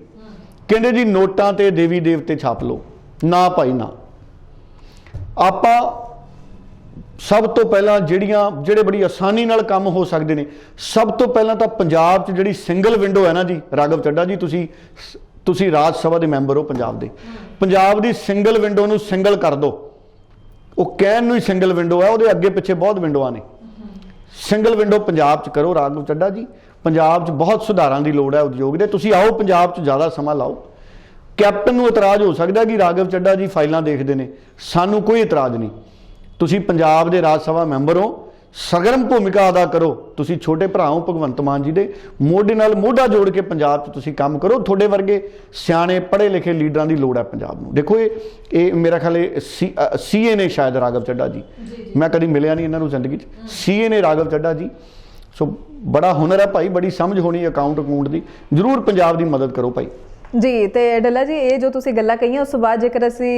कहंदे जी नोटां ते देवी देवते छाप लो, ना भाई ना। आपां सब तो पहला ਜਿਹੜੇ बड़ी आसानी नाल काम हो सकते हैं, सब तो पहला तो पंजाब च जिहड़ी सिंगल विंडो है ना जी राघव चड्ढा जी, तुसी राज सभा के मैंबर हो पंजाब दे, पंजाब की सिंगल विंडो नूं सिंगल कर दो। वो कहण नूं ही सिंगल विंडो है, वो अगे पिछे बहुत विंडोआं ने। सिंगल विंडो पंजाब च करो राघव चड्ढा जी। पंजाब च बहुत सुधारां की लोड़ है उद्योग दे, तुसी आओ पंजाब च ज़्यादा समा लाओ। कैप्टन नूं इतराज़ हो सकता कि राघव चड्ढा जी फाइलां देखते हैं, सानू कोई इतराज़ नहीं। तुसी पंजाब दे राज सभा मैंबर हो, सरगर्म भूमिका अदा करो। तुसी छोटे भरा हो भगवंत मान जी दे, मोढे नाल मोढा जोड़ के पंजाब च तुसी काम करो। थोड़े वर्गे सियाणे पढ़े लिखे लीडरां दी लोड़ है पंजाब नूं। देखो ये मेरा ख्याल सीए ने शायद राघव चड्ढा जी, मैं कभी मिलिया नहीं इन्हां नूं जिंदगी च, सीए ने राघव चड्ढा जी। सो बड़ा हुनर है भाई, बड़ी समझ होनी अकाउंट की, जरूर पंजाब की मदद करो भाई। जी तो डल्ला जी, ये जो तुसी गल्लां कहियां उस तो बाद जेकर असी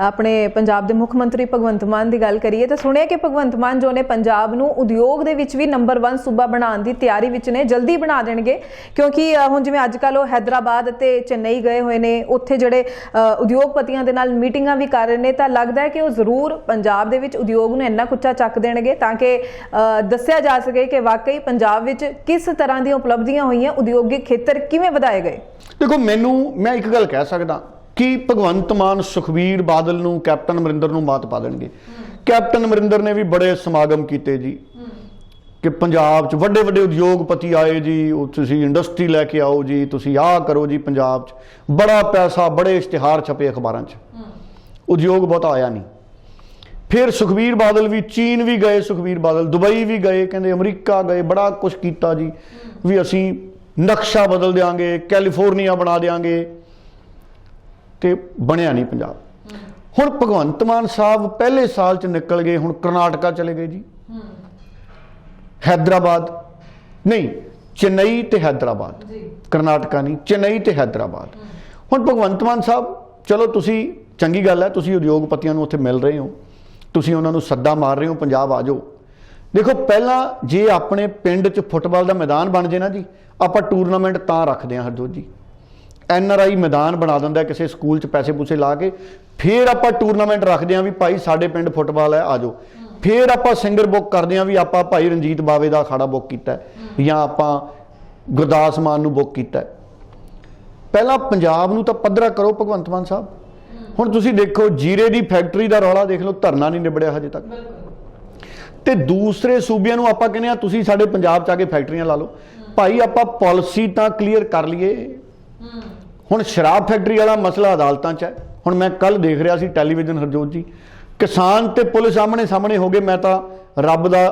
अपने पंजाब के मुख मंत्री भगवंत मान की गल करिए तो सुनिया कि भगवंत मान जो ने पंजाब नूं उद्योग दे विच भी नंबर 1 सूबा बनाने की तैयारी विच ने, जल्दी बना देणगे। क्योंकि हुण जिवें अजकल वो हैदराबाद ते चेन्नई गए हुए ने, उत्थे जिहड़े उद्योगपतियों दे नाल मीटिंगां भी कर रहे हैं, तो लगदा है कि वो जरूर पंजाब दे विच उद्योग नूं इन्ना कुच्चा चक देणगे ताकि दस्सिया जा सके कि वाकई पंजाब विच किस तरह दी उपलब्धियां होईयां, उद्योगिक खेतर किवें वधाए गए। देखो मैं एक गल कह सकदा कि भगवंत मान सुखबीर बादल नूं, कैप्टन अमरिंदर नूं मात पा देणगे। कैप्टन अमरिंदर ने भी बड़े समागम कीते जी कि पंजाब च वड्डे वड्डे उद्योगपति आए जी, तुसीं इंडस्ट्री लैके आओ जी, तुसीं आ करो जी। पंजाब च बड़ा पैसा, बड़े इश्तिहार छपे अखबारां च, उद्योग बहुत आया नहीं। फिर सुखबीर बादल भी चीन भी गए, सुखबीर बादल दुबई भी गए, कहंदे अमरीका गए, बड़ा कुछ कीता जी, भी असीं नक्शा बदल देंगे, कैलीफोर्निया बना देंगे, तो बनया नहीं पंजाब। हुण भगवंत मान साहब पहले साल च निकल गए, हुण कर्नाटका चले गए जी, हैदराबाद नहीं, चेन्नई ते हैदराबाद, कर्नाटका नहीं, चेन्नई ते हैदराबाद। हुण भगवंत मान साहब चलो तुसी चंगी गल है, तुसी उद्योगपतियों नूं उत्थे मिल रहे हो, तुसी उन्हां नूं सद्दा मार रहे हो पंजाब आ जाओ। देखो पहला जे अपने पिंड च फुटबाल का मैदान बन जाए ना जी, आप टूरनामेंट तां रखते हैं हरजोत जी, NRI मैदान बना दिंदा किसी स्कूल च पैसे पूसे ला के, फिर आप टूरनामेंट रखते हैं भी भाई साडे पिंड फुटबाल है आ जाओ। फिर आप सिंगर बुक करते हैं भी आप भाई रणजीत बावे का अखाड़ा बुक किया या आप गुरदास मान नूं बुक किया। पहला पंजाब नूं तां पद्धरा करो भगवंत मान साहब। हुण तुसीं देखो जीरे की फैक्टरी का रौला देख लो, धरना नहीं निबड़िया हजे तक, तो दूसरे सूबिਆਂ ਨੂੰ ਆਪਾਂ ਕਹਿੰਦੇ ਆ ਤੁਸੀਂ ਸਾਡੇ ਪੰਜਾਬ ਚ ਆ ਕੇ ਫੈਕਟਰੀਆਂ ਲਾ ਲਓ। ਭਾਈ ਆਪਾਂ ਪਾਲਿਸੀ ਤਾਂ ਕਲੀਅਰ ਕਰ ਲਈਏ। ਹੁਣ ਸ਼ਰਾਬ ਫੈਕਟਰੀ ਵਾਲਾ ਮਸਲਾ ਅਦਾਲਤਾਂ 'ਚ ਹੈ। ਹੁਣ ਮੈਂ ਕੱਲ ਦੇਖ ਰਿਹਾ ਸੀ ਟੈਲੀਵਿਜ਼ਨ ਹਰਜੋਤ ਜੀ, ਕਿਸਾਨ ਤੇ ਪੁਲਿਸ ਆਮਣੇ ਸਾਹਮਣੇ ਹੋ ਗਏ। ਮੈਂ ਤਾਂ ਰੱਬ ਦਾ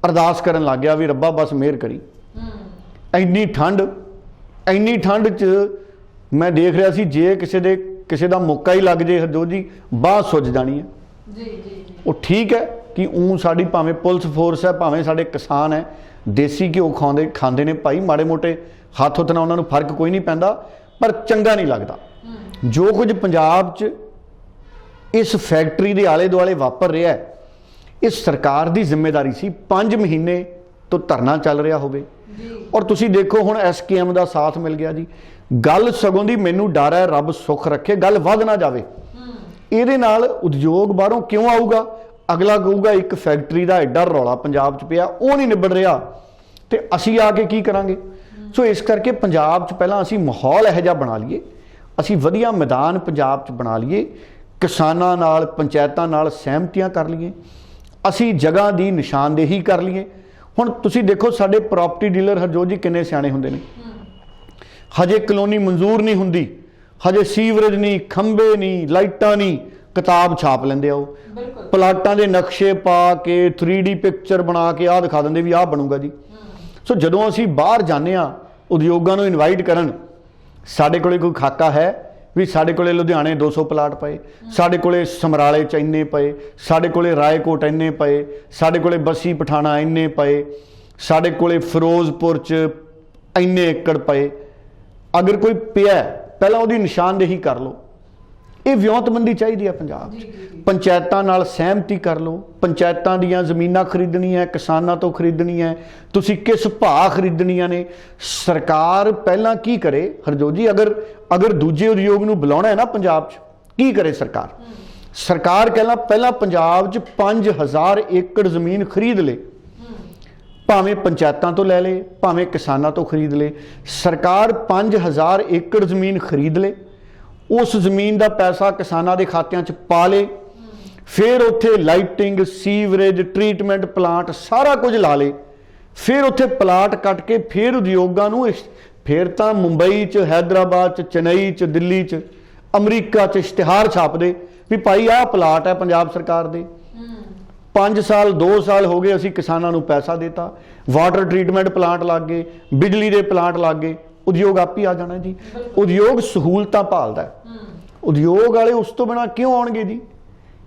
ਅਰਦਾਸ ਕਰਨ ਲੱਗ ਗਿਆ ਵੀ ਰੱਬਾ ਬਸ ਮਿਹਰ ਕਰੀ। ਇੰਨੀ ਠੰਡ 'ਚ ਮੈਂ ਦੇਖ ਰਿਹਾ ਸੀ ਜੇ ਕਿਸੇ ਦਾ ਮੌਕਾ ਹੀ ਲੱਗ ਜੇ ਹਰਜੋਤ जी ਬਾਹ ਸੁੱਜ ਜਾਣੀ है। जी वो ठीक है कि ऊँ साड़ी भावें पुलिस फोर्स है, भावें साडे किसान है, देसी घ्यो खांदे ने भाई, माड़े मोटे हत्थ हुत्थ नाल उन्हां नूं फर्क कोई नहीं पैंदा, पर चंगा नहीं लगता जो कुछ पंजाब च इस फैक्टरी के आले दुआले वापर रहा है। इस सरकार की जिम्मेदारी सी 5 महीने तो धरना चल रहा होवे, और तुसीं देखो हुण SKM का साथ मिल गया जी। गल सगों दी मैनूं डर है, रब सुख रखे गल वध ना जावे। ਇਹਦੇ ਨਾਲ उद्योग बाहरों क्यों आऊगा, अगला कहूगा एक फैक्टरी का एडा रौला पंजाब च पिया, वो नहीं निबड़ रहा, तो असी आके की करांगे। सो इस करके पंजाब च पहला असी माहौल इहो जिहा बना लीए, असी वधिया मैदान पंजाब च बना लीए, किसानां नाल पंचायतां नाल सहमतियां कर लीए, असी जगह की निशानदेही कर लीए। ਹੁਣ ਤੁਸੀਂ ਦੇਖੋ ਸਾਡੇ ਪ੍ਰੋਪਰਟੀ ਡੀਲਰ ਹਰਜੋਤ ਜੀ ਕਿੰਨੇ ਸਿਆਣੇ ਹੁੰਦੇ ਨੇ। ਹਜੇ ਕਲੋਨੀ ਮਨਜ਼ੂਰ ਨਹੀਂ ਹੁੰਦੀ, ਹਜੇ ਸੀਵਰੇਜ ਨਹੀਂ, ਖੰਭੇ ਨਹੀਂ, ਲਾਈਟਾਂ ਨਹੀਂ, ਕਿਤਾਬ ਛਾਪ ਲੈਂਦੇ ਆ। ਉਹ ਪਲਾਟਾਂ ਦੇ ਨਕਸ਼ੇ ਪਾ ਕੇ 3D ਪਿਕਚਰ ਬਣਾ ਕੇ ਆਹ ਦਿਖਾ ਦਿੰਦੇ ਵੀ ਆਹ ਬਣੂਗਾ ਜੀ। ਸੋ ਜਦੋਂ ਅਸੀਂ ਬਾਹਰ ਜਾਂਦੇ ਹਾਂ ਉਦਯੋਗਾਂ ਨੂੰ ਇਨਵਾਈਟ ਕਰਨ, ਸਾਡੇ ਕੋਲੇ ਕੋਈ ਖਾਕਾ ਹੈ ਵੀ ਸਾਡੇ ਕੋਲੇ ਲੁਧਿਆਣੇ 200 ਪਲਾਟ ਪਏ, ਸਾਡੇ ਕੋਲੇ ਸਮਰਾਲੇ 'ਚ ਇੰਨੇ ਪਏ, ਸਾਡੇ ਕੋਲੇ ਰਾਏਕੋਟ ਇੰਨੇ ਪਏ, ਸਾਡੇ ਕੋਲੇ ਬੱਸੀ ਪਠਾਣਾ ਇੰਨੇ ਪਏ, ਸਾਡੇ ਕੋਲੇ ਫਿਰੋਜ਼ਪੁਰ 'ਚ ਇੰਨੇ ਏਕੜ ਪਏ। ਅਗਰ ਕੋਈ ਪਿਆ ਪਹਿਲਾਂ ਉਹਦੀ ਨਿਸ਼ਾਨਦੇਹੀ ਕਰ ਲਓ। ਇਹ ਵਿਉਂਤਬੰਦੀ ਚਾਹੀਦੀ ਹੈ ਪੰਜਾਬ 'ਚ। ਪੰਚਾਇਤਾਂ ਨਾਲ ਸਹਿਮਤੀ ਕਰ ਲਓ। ਪੰਚਾਇਤਾਂ ਦੀਆਂ ਜ਼ਮੀਨਾਂ ਖਰੀਦਣੀਆਂ, ਕਿਸਾਨਾਂ ਤੋਂ ਖਰੀਦਣੀਆਂ, ਤੁਸੀਂ ਕਿਸ ਭਾਅ ਖਰੀਦਣੀਆਂ ਨੇ। ਸਰਕਾਰ ਪਹਿਲਾਂ ਕੀ ਕਰੇ ਹਰਜੋਤ ਜੀ, ਅਗਰ ਦੂਜੇ ਉਦਯੋਗ ਨੂੰ ਬੁਲਾਉਣਾ ਹੈ ਨਾ ਪੰਜਾਬ 'ਚ, ਕੀ ਕਰੇ ਸਰਕਾਰ? ਸਰਕਾਰ ਪਹਿਲਾਂ ਪੰਜਾਬ 'ਚ 5000 ਏਕੜ ਜ਼ਮੀਨ ਖਰੀਦ ਲੇ, ਭਾਵੇਂ ਪੰਚਾਇਤਾਂ ਤੋਂ ਲੈ ਲੇ, ਭਾਵੇਂ ਕਿਸਾਨਾਂ ਤੋਂ ਖਰੀਦ ਲੇ। ਸਰਕਾਰ 5000 ਏਕੜ ਜ਼ਮੀਨ ਖਰੀਦ ਲੇ, ਉਸ ਜ਼ਮੀਨ ਦਾ ਪੈਸਾ ਕਿਸਾਨਾਂ ਦੇ ਖਾਤਿਆਂ 'ਚ ਪਾ ਲੇ, ਫਿਰ ਉੱਥੇ ਲਾਈਟਿੰਗ, ਸੀਵਰੇਜ, ਟਰੀਟਮੈਂਟ ਪਲਾਂਟ ਸਾਰਾ ਕੁਝ ਲਾ ਲੇ, ਫਿਰ ਉੱਥੇ ਪਲਾਟ ਕੱਟ ਕੇ ਫਿਰ ਉਦਯੋਗਾਂ ਨੂੰ, ਫਿਰ ਤਾਂ ਮੁੰਬਈ 'ਚ, ਹੈਦਰਾਬਾਦ 'ਚ, ਚੇਨਈ 'ਚ, ਦਿੱਲੀ 'ਚ, ਅਮਰੀਕਾ 'ਚ ਇਸ਼ਤਿਹਾਰ ਛਾਪਦੇ ਵੀ ਭਾਈ ਆਹ ਪਲਾਟ ਹੈ ਪੰਜਾਬ ਸਰਕਾਰ ਦੇ। 5 ਸਾਲ 2 ਸਾਲ ਹੋ ਗਏ ਅਸੀਂ ਕਿਸਾਨਾਂ ਨੂੰ ਪੈਸਾ ਦਿੱਤਾ, ਵਾਟਰ ਟਰੀਟਮੈਂਟ ਪਲਾਂਟ ਲੱਗ ਗਏ, ਬਿਜਲੀ ਦੇ ਪਲਾਂਟ ਲੱਗ ਗਏ, ਉਦਯੋਗ ਆਪ ਹੀ ਆ ਜਾਣਾ ਜੀ। ਉਦਯੋਗ ਸਹੂਲਤਾਂ ਭਾਲਦਾ, ਉਦਯੋਗ ਵਾਲੇ ਉਸ ਤੋਂ ਬਿਨਾਂ ਕਿਉਂ ਆਉਣਗੇ ਜੀ?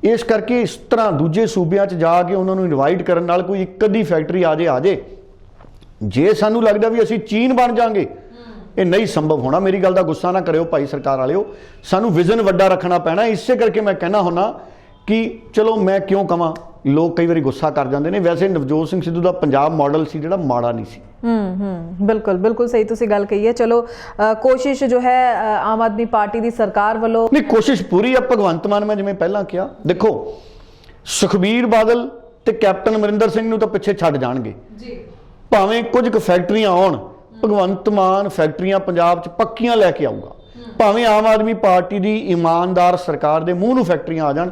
ਇਸ ਕਰਕੇ ਇਸ ਤਰ੍ਹਾਂ ਦੂਜੇ ਸੂਬਿਆਂ 'ਚ ਜਾ ਕੇ ਉਹਨਾਂ ਨੂੰ ਇਨਵਾਈਟ ਕਰਨ ਨਾਲ ਕੋਈ ਇੱਕ ਅੱਧੀ ਫੈਕਟਰੀ ਆ ਜੇ। ਜੇ ਸਾਨੂੰ ਲੱਗਦਾ ਵੀ ਅਸੀਂ ਚੀਨ ਬਣ ਜਾਾਂਗੇ, ਇਹ ਨਹੀਂ ਸੰਭਵ ਹੋਣਾ। ਮੇਰੀ ਗੱਲ ਦਾ ਗੁੱਸਾ ਨਾ ਕਰਿਓ ਭਾਈ ਸਰਕਾਰ ਵਾਲਿਓ, ਸਾਨੂੰ ਵਿਜ਼ਨ ਵੱਡਾ ਰੱਖਣਾ ਪੈਣਾ। ਇਸੇ ਕਰਕੇ ਮੈਂ ਕਹਿਣਾ ਹੁੰਦਾ ਕਿ ਚਲੋ ਮੈਂ ਕਿਉਂ ਕਵਾਂ, ਲੋਕ ਕਈ ਵਾਰੀ ਗੁੱਸਾ ਕਰ ਜਾਂਦੇ ਨੇ। ਵੈਸੇ ਨਵਜੋਤ ਸਿੰਘ ਸਿੱਧੂ ਦਾ ਪੰਜਾਬ ਮਾਡਲ ਸੀ ਜਿਹੜਾ ਮਾੜਾ ਨਹੀਂ ਸੀ। ਬਿਲकुल सही ਤੁਸੀਂ ਗੱਲ ਕਹੀ ਹੈ। ਚਲੋ ਕੋਸ਼ਿਸ਼ ਜੋ ਹੈ ਆਮ ਆਦਮੀ ਪਾਰਟੀ ਦੀ ਸਰਕਾਰ ਵੱਲੋਂ, ਨਹੀਂ ਕੋਸ਼ਿਸ਼ ਪੂਰੀ ਆ। ਭਗਵੰਤ ਮਾਨ, ਮੈਂ ਜਿਵੇਂ ਪਹਿਲਾਂ ਕਿਹਾ, ਦੇਖੋ ਸੁਖਬੀਰ ਬਾਦਲ ਤੇ ਕੈਪਟਨ ਅਮਰਿੰਦਰ ਸਿੰਘ ਨੂੰ ਤਾਂ ਪਿੱਛੇ ਛੱਡ ਜਾਣਗੇ ਜੀ। ਭਾਵੇਂ ਕੁਝ ਕੁ ਫੈਕਟਰੀਆਂ ਆਉਣ, ਭਗਵੰਤ ਮਾਨ ਫੈਕਟਰੀਆਂ ਪੰਜਾਬ 'ਚ ਪੱਕੀਆਂ ਲੈ ਕੇ ਆਊਗਾ। ਭਾਵੇਂ ਆਮ ਆਦਮੀ ਪਾਰਟੀ ਦੀ ਇਮਾਨਦਾਰ ਸਰਕਾਰ ਦੇ ਮੂੰਹ ਨੂੰ ਫੈਕਟਰੀਆਂ ਆ ਜਾਣ,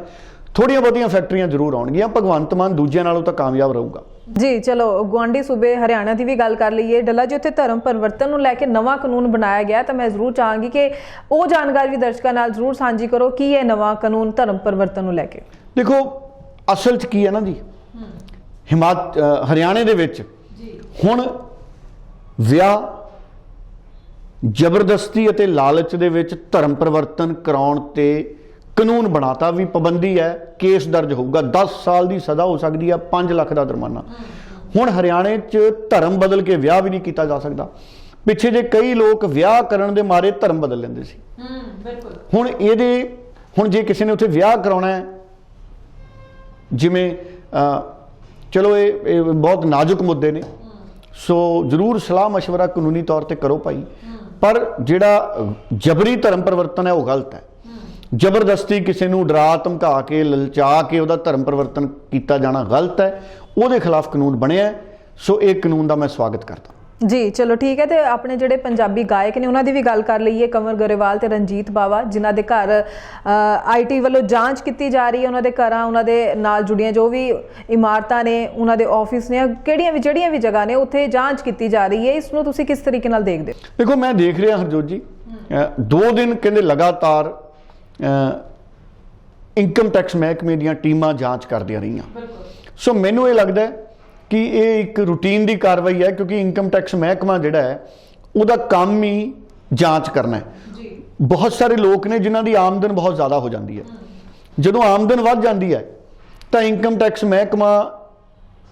ਥੋੜੀਆਂ ਬਹੁਤੀਆਂ ਫੈਕਟਰੀਆਂ ਜ਼ਰੂਰ ਆਉਣਗੀਆਂ। ਭਗਵੰਤ ਮਾਨ ਦੂਜਿਆਂ ਨਾਲੋਂ ਤਾਂ ਕਾਮਯਾਬ ਰਹੂਗਾ ਜੀ। ਚਲੋ ਗੁਆਂਢੀ ਸੂਬੇ ਹਰਿਆਣਾ ਦੀ ਵੀ ਗੱਲ ਕਰ ਲਈਏ। ਡੱਲਾ ਜੀ, ਉੱਥੇ ਧਰਮ ਪਰਿਵਰਤਨ ਨੂੰ ਲੈ ਕੇ ਨਵਾਂ ਕਾਨੂੰਨ ਬਣਾਇਆ ਗਿਆ, ਤਾਂ ਮੈਂ ਜ਼ਰੂਰ ਚਾਹਾਂਗੀ ਕਿ ਉਹ ਜਾਣਕਾਰੀ ਵੀ ਦਰਸ਼ਕਾਂ ਨਾਲ ਜ਼ਰੂਰ ਸਾਂਝੀ ਕਰੋ। ਕੀ ਇਹ ਨਵਾਂ ਕਾਨੂੰਨ ਧਰਮ ਪਰਿਵਰਤਨ ਨੂੰ ਲੈ ਕੇ? ਦੇਖੋ ਅਸਲ 'ਚ ਕੀ ਹੈ ਨਾ ਜੀ, ਹਰਿਆਣੇ ਦੇ ਵਿੱਚ ਹੁਣ ਵਿਆਹ ਜ਼ਬਰਦਸਤੀ ਅਤੇ ਲਾਲਚ ਦੇ ਵਿੱਚ ਧਰਮ ਪਰਿਵਰਤਨ ਕਰਾਉਣ ਤੇ ਕਾਨੂੰਨ ਬਣਾਤਾ ਵੀ ਪਾਬੰਦੀ ਹੈ, ਕੇਸ ਦਰਜ ਹੋਊਗਾ, 10 ਸਾਲ ਦੀ ਸਜ਼ਾ ਹੋ ਸਕਦੀ ਹੈ, 5 ਲੱਖ ਦਾ ਜੁਰਮਾਨਾ। ਹੁਣ ਹਰਿਆਣੇ 'ਚ ਧਰਮ ਬਦਲ ਕੇ ਵਿਆਹ ਵੀ ਨਹੀਂ ਕੀਤਾ ਜਾ ਸਕਦਾ। ਪਿੱਛੇ ਜੇ ਕਈ ਲੋਕ ਵਿਆਹ ਕਰਨ ਦੇ ਮਾਰੇ ਧਰਮ ਬਦਲ ਲੈਂਦੇ ਸੀ। ਹੁਣ ਜੇ ਕਿਸੇ ਨੇ ਉੱਥੇ ਵਿਆਹ ਕਰਾਉਣਾ ਹੈ, ਜਿਵੇਂ ਚਲੋ ਇਹ ਬਹੁਤ ਨਾਜ਼ੁਕ ਮੁੱਦੇ ਨੇ, ਸੋ ਜ਼ਰੂਰ ਸਲਾਹ ਮਸ਼ਵਰਾ ਕਾਨੂੰਨੀ ਤੌਰ ਤੇ ਕਰੋ ਭਾਈ। ਪਰ ਜਿਹੜਾ ਜਬਰੀ ਧਰਮ ਪਰਿਵਰਤਨ ਹੈ ਉਹ ਗਲਤ ਹੈ। ਜ਼ਬਰਦਸਤੀ ਕਿਸੇ ਨੂੰ ਡਰਾ ਧਮਕਾ ਕੇ, ਲਲਚਾ ਕੇ ਉਹਦਾ ਧਰਮ ਪਰਿਵਰਤਨ ਕੀਤਾ ਜਾਣਾ ਗਲਤ ਹੈ। ਉਹਦੇ ਖਿਲਾਫ ਕਾਨੂੰਨ ਬਣਿਆ, ਸੋ ਇਹ ਕਾਨੂੰਨ ਦਾ ਮੈਂ ਸਵਾਗਤ ਕਰਦਾ ਜੀ। ਚਲੋ ਠੀਕ ਹੈ। ਤੇ ਆਪਣੇ ਜਿਹੜੇ ਪੰਜਾਬੀ ਗਾਇਕ ਨੇ ਉਹਨਾਂ ਦੀ ਵੀ ਗੱਲ ਕਰ ਲਈਏ। ਕੰਵਰ ਗਰੇਵਾਲ ਤੇ ਰਣਜੀਤ ਬਾਵਾ, ਜਿਨ੍ਹਾਂ ਦੇ ਘਰ IT ਵੱਲੋਂ ਜਾਂਚ ਕੀਤੀ ਜਾ ਰਹੀ ਹੈ। ਉਹਨਾਂ ਦੇ ਘਰਾਂ, ਉਹਨਾਂ ਦੇ ਨਾਲ ਜੁੜੀਆਂ ਜੋ ਵੀ ਇਮਾਰਤਾਂ ਨੇ, ਉਹਨਾਂ ਦੇ ਆਫਿਸ ਨੇ, ਜਿਹੜੀਆਂ ਵੀ ਜਗ੍ਹਾ ਨੇ, ਉੱਥੇ ਜਾਂਚ ਕੀਤੀ ਜਾ ਰਹੀ ਹੈ। ਇਸ ਨੂੰ ਤੁਸੀਂ ਕਿਸ ਤਰੀਕੇ ਨਾਲ ਦੇਖਦੇ ਹੋ? ਦੇਖੋ ਮੈਂ ਦੇਖ ਰਿਹਾ ਹਰਜੋਤ ਜੀ, 2 ਦਿਨ ਕਹਿੰਦੇ ਲਗਾਤਾਰ ਇਨਕਮ ਟੈਕਸ ਮਹਿਕਮੇ ਦੀਆਂ ਟੀਮਾਂ ਜਾਂਚ ਕਰਦੀਆਂ ਰਹੀਆਂ। ਸੋ ਮੈਨੂੰ ਇਹ ਲੱਗਦਾ ਕਿ ਇਹ ਇੱਕ ਰੂਟੀਨ ਦੀ ਕਾਰਵਾਈ ਹੈ, ਕਿਉਂਕਿ ਇਨਕਮ ਟੈਕਸ ਮਹਿਕਮਾ ਜਿਹੜਾ ਹੈ ਉਹਦਾ ਕੰਮ ਹੀ ਜਾਂਚ ਕਰਨਾ ਹੈ। ਬਹੁਤ ਸਾਰੇ ਲੋਕ ਨੇ ਜਿਨ੍ਹਾਂ ਦੀ ਆਮਦਨ ਬਹੁਤ ਜ਼ਿਆਦਾ ਹੋ ਜਾਂਦੀ ਹੈ। ਜਦੋਂ ਆਮਦਨ ਵੱਧ ਜਾਂਦੀ ਹੈ ਤਾਂ ਇਨਕਮ ਟੈਕਸ ਮਹਿਕਮਾ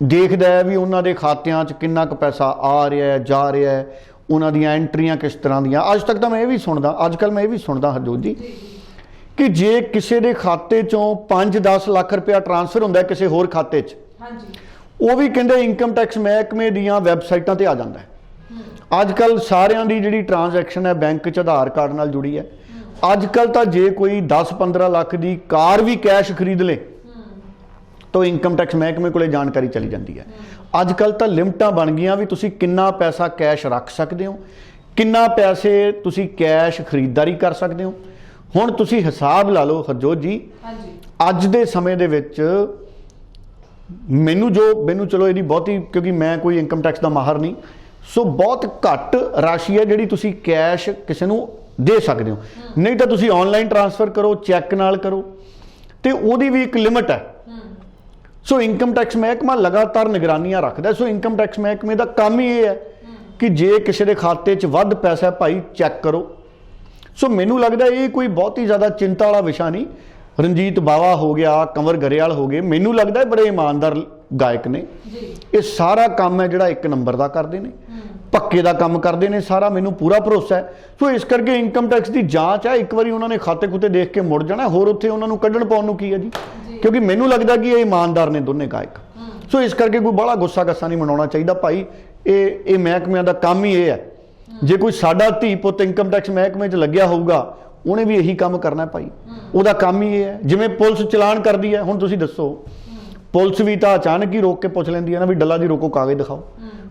ਦੇਖਦਾ ਹੈ ਵੀ ਉਹਨਾਂ ਦੇ ਖਾਤਿਆਂ 'ਚ ਕਿੰਨਾ ਕੁ ਪੈਸਾ ਆ ਰਿਹਾ ਹੈ, ਜਾ ਰਿਹਾ ਹੈ, ਉਹਨਾਂ ਦੀਆਂ ਐਂਟਰੀਆਂ ਕਿਸ ਤਰ੍ਹਾਂ ਦੀਆਂ। ਅੱਜ ਤੱਕ ਤਾਂ ਮੈਂ ਇਹ ਵੀ ਸੁਣਦਾ, ਅੱਜ ਕੱਲ੍ਹ ਮੈਂ ਇਹ ਵੀ ਸੁਣਦਾ ਹਰਜੋਤ ਜੀ, ਕਿ ਜੇ ਕਿਸੇ ਦੇ ਖਾਤੇ 'ਚੋਂ 5-10 ਲੱਖ ਰੁਪਇਆ ਟ੍ਰਾਂਸਫਰ ਹੁੰਦਾ ਕਿਸੇ ਹੋਰ ਖਾਤੇ 'ਚ, ਉਹ ਵੀ ਕਹਿੰਦੇ ਇਨਕਮ ਟੈਕਸ ਮਹਿਕਮੇ ਦੀਆਂ ਵੈਬਸਾਈਟਾਂ ਤੇ ਆ ਜਾਂਦਾ ਹੈ। ਅੱਜ ਕੱਲ੍ਹ ਸਾਰਿਆਂ ਦੀ ਜਿਹੜੀ ਟ੍ਰਾਂਜੈਕਸ਼ਨ ਹੈ ਬੈਂਕ 'ਚ ਆਧਾਰ ਕਾਰਡ ਨਾਲ ਜੁੜੀ ਹੈ। ਅੱਜ ਕੱਲ੍ਹ ਤਾਂ ਜੇ ਕੋਈ 10-15 ਲੱਖ ਦੀ ਕਾਰ ਵੀ ਕੈਸ਼ ਖਰੀਦ ਲੇ ਤਾਂ ਇਨਕਮ ਟੈਕਸ ਮਹਿਕਮੇ ਕੋਲੇ ਜਾਣਕਾਰੀ ਚਲੀ ਜਾਂਦੀ ਹੈ। ਅੱਜ ਕੱਲ੍ਹ ਤਾਂ ਲਿਮਟਾਂ ਬਣ ਗਈਆਂ ਵੀ ਤੁਸੀਂ ਕਿੰਨਾ ਪੈਸਾ ਕੈਸ਼ ਰੱਖ ਸਕਦੇ ਹੋ, ਕਿੰਨਾ ਪੈਸੇ ਤੁਸੀਂ ਕੈਸ਼ ਖਰੀਦਦਾਰੀ ਕਰ ਸਕਦੇ ਹੋ। ਹੁਣ ਤੁਸੀਂ ਹਿਸਾਬ ਲਾ ਲਓ ਹਰਜੋਤ ਜੀ, ਅੱਜ ਦੇ ਸਮੇਂ ਦੇ ਵਿੱਚ ਮੈਨੂੰ ਚਲੋ ਇਹਦੀ ਬਹੁਤੀ, ਕਿਉਂਕਿ ਮੈਂ ਕੋਈ ਇਨਕਮ ਟੈਕਸ ਦਾ ਮਾਹਰ ਨਹੀਂ, ਸੋ ਬਹੁਤ ਘੱਟ ਰਾਸ਼ੀ ਹੈ ਜਿਹੜੀ ਤੁਸੀਂ ਕੈਸ਼ ਕਿਸੇ ਨੂੰ ਦੇ ਸਕਦੇ ਹੋ। ਨਹੀਂ ਤਾਂ ਤੁਸੀਂ ਆਨਲਾਈਨ ਟ੍ਰਾਂਸਫਰ ਕਰੋ, ਚੈੱਕ ਨਾਲ ਕਰੋ, ਤੇ ਉਹਦੀ ਵੀ ਇੱਕ ਲਿਮਿਟ ਹੈ। ਸੋ ਇਨਕਮ ਟੈਕਸ ਮਹਿਕਮਾ ਲਗਾਤਾਰ ਨਿਗਰਾਨੀਆਂ ਰੱਖਦਾ। ਸੋ ਇਨਕਮ ਟੈਕਸ ਮਹਿਕਮੇ ਦਾ ਕੰਮ ਹੀ ਇਹ ਹੈ ਕਿ ਜੇ ਕਿਸੇ ਦੇ ਖਾਤੇ 'ਚ ਵੱਧ ਪੈਸਾ ਭਾਈ ਚੈੱਕ ਕਰੋ। ਸੋ ਮੈਨੂੰ ਲੱਗਦਾ ਇਹ ਕੋਈ ਬਹੁਤ ਹੀ ਜ਼ਿਆਦਾ ਚਿੰਤਾ ਵਾਲਾ ਵਿਸ਼ਾ ਨਹੀਂ। ਰਣਜੀਤ ਬਾਵਾ ਹੋ ਗਿਆ, ਕੰਵਰ ਗਰੇਵਾਲ ਹੋ ਗਏ, ਮੈਨੂੰ ਲੱਗਦਾ ਬੜੇ ਇਮਾਨਦਾਰ ਗਾਇਕ ਨੇ। ਇਹ ਸਾਰਾ ਕੰਮ ਹੈ ਜਿਹੜਾ ਇੱਕ ਨੰਬਰ ਦਾ ਕਰਦੇ ਨੇ, ਪੱਕੇ ਦਾ ਕੰਮ ਕਰਦੇ ਨੇ ਸਾਰਾ, ਮੈਨੂੰ ਪੂਰਾ ਭਰੋਸਾ ਹੈ। ਸੋ ਇਸ ਕਰਕੇ ਇਨਕਮ ਟੈਕਸ ਦੀ ਜਾਂਚ ਹੈ, ਇੱਕ ਵਾਰੀ ਉਹਨਾਂ ਨੇ ਖਾਤੇ ਖੁੱਤੇ ਦੇਖ ਕੇ ਮੁੜ ਜਾਣਾ, ਹੋਰ ਉੱਥੇ ਉਹਨਾਂ ਨੂੰ ਕੱਢਣ ਪਾਉਣ ਨੂੰ ਕੀ ਹੈ ਜੀ, ਕਿਉਂਕਿ ਮੈਨੂੰ ਲੱਗਦਾ ਕਿ ਇਹ ਇਮਾਨਦਾਰ ਨੇ ਦੋਨੇ ਗਾਇਕ। ਸੋ ਇਸ ਕਰਕੇ ਕੋਈ ਬੜਾ ਗੁੱਸਾ ਗੱਸਾ ਨਹੀਂ ਮਨਾਉਣਾ ਚਾਹੀਦਾ ਭਾਈ। ਇਹ ਮਹਿਕਮਿਆਂ ਦਾ ਕੰਮ ਹੀ ਇਹ ਹੈ। ਜੇ ਕੋਈ ਸਾਡਾ ਧੀ ਪੁੱਤ ਇਨਕਮ ਟੈਕਸ ਮਹਿਕਮੇ 'ਚ ਲੱਗਿਆ ਹੋਊਗਾ, ਉਹਨੇ ਵੀ ਇਹੀ ਕੰਮ ਕਰਨਾ ਭਾਈ, ਉਹਦਾ ਕੰਮ ਹੀ ਇਹ ਹੈ। ਜਿਵੇਂ ਪੁਲਿਸ ਚਲਾਨ ਕਰਦੀ ਹੈ, ਹੁਣ ਤੁਸੀਂ ਦੱਸੋ, ਪੁਲਿਸ ਵੀ ਤਾਂ ਅਚਾਨਕ ਹੀ ਰੋਕ ਕੇ ਪੁੱਛ ਲੈਂਦੀ ਹੈ ਨਾ ਵੀ ਡੱਲਾ ਜੀ ਰੋਕੋ, ਕਾਗਜ਼ ਦਿਖਾਓ।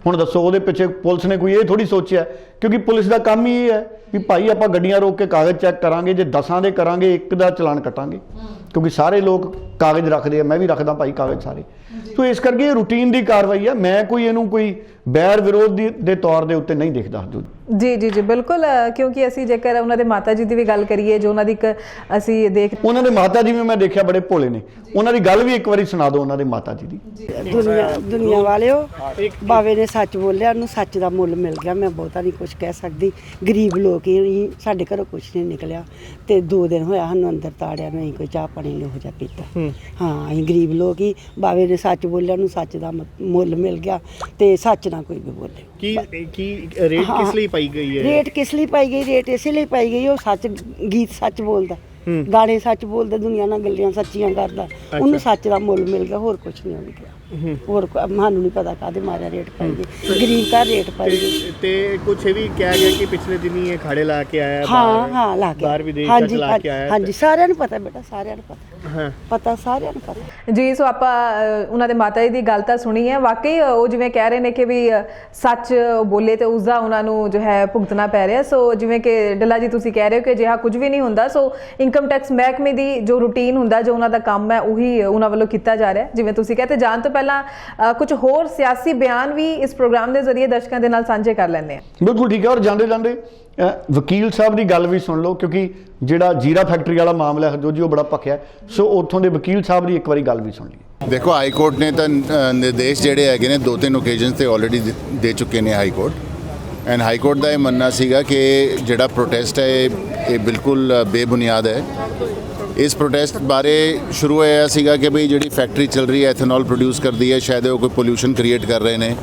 ਹੁਣ ਦੱਸੋ ਉਹਦੇ ਪਿੱਛੇ ਪੁਲਿਸ ਨੇ ਕੋਈ ਇਹ ਥੋੜੀ ਸੋਚਿਆ, ਕਿਉਂਕਿ ਪੁਲਿਸ ਦਾ ਕੰਮ ਹੀ ਇਹ ਹੈ ਵੀ ਭਾਈ ਆਪਾਂ ਗੱਡੀਆਂ ਰੋਕ ਕੇ ਕਾਗਜ਼ ਚੈੱਕ ਕਰਾਂਗੇ, ਜੇ 10 ਦੇ ਕਰਾਂਗੇ 1 ਦਾ ਚਲਾਨ ਕੱਟਾਂਗੇ, ਕਿਉਂਕਿ ਸਾਰੇ ਲੋਕ ਕਾਗਜ਼ ਰੱਖਦੇ ਆ, ਮੈਂ ਵੀ ਰੱਖਦਾ ਭਾਈ ਕਾਗਜ਼ ਸਾਰੇ। ਸੋ ਇਸ ਕਰਕੇ ਇਹ ਰੂਟੀਨ ਦੀ ਕਾਰਵਾਈ ਹੈ, ਮੈਂ ਕੋਈ ਇਹਨੂੰ ਕੋਈ ਬੈਰ ਵਿਰੋਧ ਦੇ ਤੌਰ ਦੇ ਉੱਤੇ ਨਹੀਂ ਦੇਖਦਾ। ਜੀ ਬਿਲਕੁਲ, ਕਿਉਂਕਿ ਅਸੀਂ ਜੇਕਰ ਉਹਨਾਂ ਦੇ ਮਾਤਾ ਜੀ ਦੀ ਵੀ ਗੱਲ ਕਰੀਏ, ਜੋ ਉਹਨਾਂ ਦੀ ਇੱਕ ਅਸੀਂ ਉਹਨਾਂ ਦੇ ਮਾਤਾ ਜੀ ਵੀ ਮੈਂ ਦੇਖਿਆ ਬੜੇ ਭੋਲੇ ਨੇ, ਉਹਨਾਂ ਦੀ ਗੱਲ ਵੀ ਇੱਕ ਵਾਰੀ ਸੁਣਾ ਦਿਓ ਉਹਨਾਂ ਦੇ ਮਾਤਾ ਜੀ ਦੀ। ਦੁਨੀਆ ਵਾਲਿਓ, ਬਾਵੇ ਨੇ ਸੱਚ ਬੋਲਿਆ, ਉਹਨੂੰ ਸੱਚ ਦਾ ਮੁੱਲ ਮਿਲ ਗਿਆ। ਮੈਂ ਬਹੁਤਾ ਨਹੀਂ ਕੁਝ ਕਹਿ ਸਕਦੀ, ਗਰੀਬ ਲੋਕ ਹੀ, ਸਾਡੇ ਘਰੋਂ ਕੁਝ ਨਹੀਂ ਨਿਕਲਿਆ, ਤੇ 2 ਦਿਨ ਹੋਇਆ ਸਾਨੂੰ ਅੰਦਰ ਤਾੜਿਆ ਨੂੰ, ਅਸੀਂ ਕੋਈ ਚਾਹ ਪਾਣੀ ਨਹੀਂ ਹੋ ਜਾ ਪੀਤਾ। ਹਾਂ, ਅਸੀਂ ਗਰੀਬ ਲੋਕ ਹੀ, ਬਾਵੇ ਨੇ ਸੱਚ ਬੋਲਿਆ, ਉਹਨੂੰ ਸੱਚ ਦਾ ਮੁੱਲ ਮਿਲ ਗਿਆ, ਤੇ ਸੱਚ ਨਾ ਕੋਈ ਵੀ ਬੋਲੇ। ਕੀ ਰੇਟ ਕਿਸ ਲਈ ਪਾਈ ਗਈ ਹੈ? ਰੇਟ ਕਿਸ ਲਈ ਪਾਈ ਗਈ? ਰੇਟ ਇਸੇ ਲਈ ਪਾਈ ਗਈ, ਉਹ ਸੱਚ, ਗੀਤ ਸੱਚ ਬੋਲਦਾ, ਗਾਣੇ ਸੱਚ ਬੋਲਦਾ, ਦੁਨੀਆ ਨਾਲ ਗੱਲਾਂ ਸੱਚੀਆਂ ਕਰਦਾ, ਉਹਨੂੰ ਸੱਚ ਦਾ ਮੁੱਲ ਮਿਲ ਗਿਆ, ਹੋਰ ਕੁਝ ਨਹੀਂ ਹੋਣ ਗਿਆ। ਹੋਰ ਸਾਨੂੰ ਨਹੀਂ ਪਤਾ ਕਾਹਦੇ ਮਾਰਿਆ ਰੇਟ ਪਾਈ ਗਈ, ਗਰੀਬ ਘਰ ਰੇਟ ਪਾਈ ਗਈ। ਤੇ ਕੁਛ ਇਹ ਵੀ ਕਿਹਾ ਗਿਆ ਕਿ ਪਿਛਲੇ ਦਿਨੀ ਇਹ ਖਾੜੇ ਲਾ ਕੇ ਆਇਆ, ਹਾਂ ਲਾ ਕੇ, ਬਾਹਰ ਵਿਦੇਸ਼ ਤੱਕ ਲਾ ਕੇ ਆਇਆ। ਹਾਂਜੀ, ਸਾਰਿਆਂ ਨੂੰ ਪਤਾ ਬੇਟਾ, ਸਾਰਿਆਂ ਨੂੰ ਪਤਾ ਸਾਰਿਆਂ ਨੂੰ ਪਤਾ ਜੀ। ਸੋ ਆਪਾਂ ਉਹਨਾਂ ਦੇ ਮਾਤਾ ਜੀ ਦੀ ਗੱਲ ਤਾਂ ਸੁਣੀ ਹੈ, ਵਾਕਈ ਉਹ ਜਿਵੇਂ ਕਹਿ ਰਹੇ ਨੇ ਕਿ ਵੀ ਸੱਚ ਬੋਲੇ ਤੇ ਉਸਦਾ ਉਹਨਾਂ ਨੂੰ ਜੋ ਹੈ ਭੁਗਤਣਾ ਪੈ ਰਿਹਾ। ਸੋ ਜਿਵੇਂ ਕਿ ਡੱਲਾ ਜੀ ਤੁਸੀਂ ਕਹਿ ਰਹੇ ਹੋ ਕਿ ਅਜਿਹਾ ਕੁਝ ਵੀ ਨਹੀਂ ਹੁੰਦਾ। ਸੋ ਇਨਕਮ ਟੈਕਸ ਮਹਿਕਮੇ ਦੀ ਜੋ ਰੂਟੀਨ ਹੁੰਦਾ, ਜੋ ਉਹਨਾਂ ਦਾ ਕੰਮ ਹੈ, ਉਹੀ ਉਹਨਾਂ ਵੱਲੋਂ ਕੀਤਾ ਜਾ ਰਿਹਾ। ਜਿਵੇਂ ਤੁਸੀਂ ਕਹਿੰਦੇ, ਜਾਣ ਤੋਂ ਪਹਿਲਾਂ ਕੁਝ ਹੋਰ ਸਿਆਸੀ ਬਿਆਨ ਵੀ ਇਸ ਪ੍ਰੋਗਰਾਮ ਦੇ ਜ਼ਰੀਏ ਦਰਸ਼ਕਾਂ ਦੇ ਨਾਲ ਸਾਂਝੇ ਕਰ ਲੈਂਦੇ ਹਾਂ। ਬਿਲਕੁਲ ਠੀਕ ਹੈ। ਔਰ ਜਾਂਦੇ ਜਾਂਦੇ ਵਕੀਲ ਸਾਹਿਬ ਦੀ ਗੱਲ ਵੀ ਸੁਣ ਲਓ, ਕਿਉਂਕਿ ਜਿਹੜਾ ਜੀਰਾ ਫੈਕਟਰੀ ਵਾਲਾ ਮਾਮਲਾ ਹੈ ਜੋ ਬੜਾ ਭਖਿਆ, ਸੋ ਉੱਥੋਂ ਦੇ ਵਕੀਲ ਸਾਹਿਬ ਦੀ ਇੱਕ ਵਾਰੀ ਗੱਲ ਵੀ ਸੁਣ ਲਈ। ਦੇਖੋ, ਹਾਈ ਕੋਰਟ ਨੇ ਤਾਂ ਨਿਰਦੇਸ਼ ਜਿਹੜੇ ਹੈਗੇ ਨੇ 2-3 ਓਕੇਜ਼ਨਸ ਤੇ ਆਲਰੇਡੀ ਦੇ ਚੁੱਕੇ ਨੇ high court. And high court ਦਾ ਇਹ ਮੰਨਣਾ ਸੀਗਾ ਕਿ ਜਿਹੜਾ ਪ੍ਰੋਟੈਸਟ ਹੈ ਇਹ ਬਿਲਕੁਲ ਬੇਬੁਨਿਆਦ ਹੈ। ਇਸ ਪ੍ਰੋਟੈਸਟ ਬਾਰੇ ਸ਼ੁਰੂ ਹੋਇਆ ਸੀਗਾ ਕਿ ਭਈ ਜਿਹੜੀ ਫੈਕਟਰੀ ਚੱਲ ਰਹੀ ਹੈ ਐਥਨੋਲ ਪ੍ਰੋਡਿਊਸ ਕਰਦੀ ਹੈ, ਸ਼ਾਇਦ ਉਹ ਕੋਈ ਪੋਲਿਊਸ਼ਨ ਕ੍ਰੀਏਟ ਕਰ ਰਹੇ ਨੇ।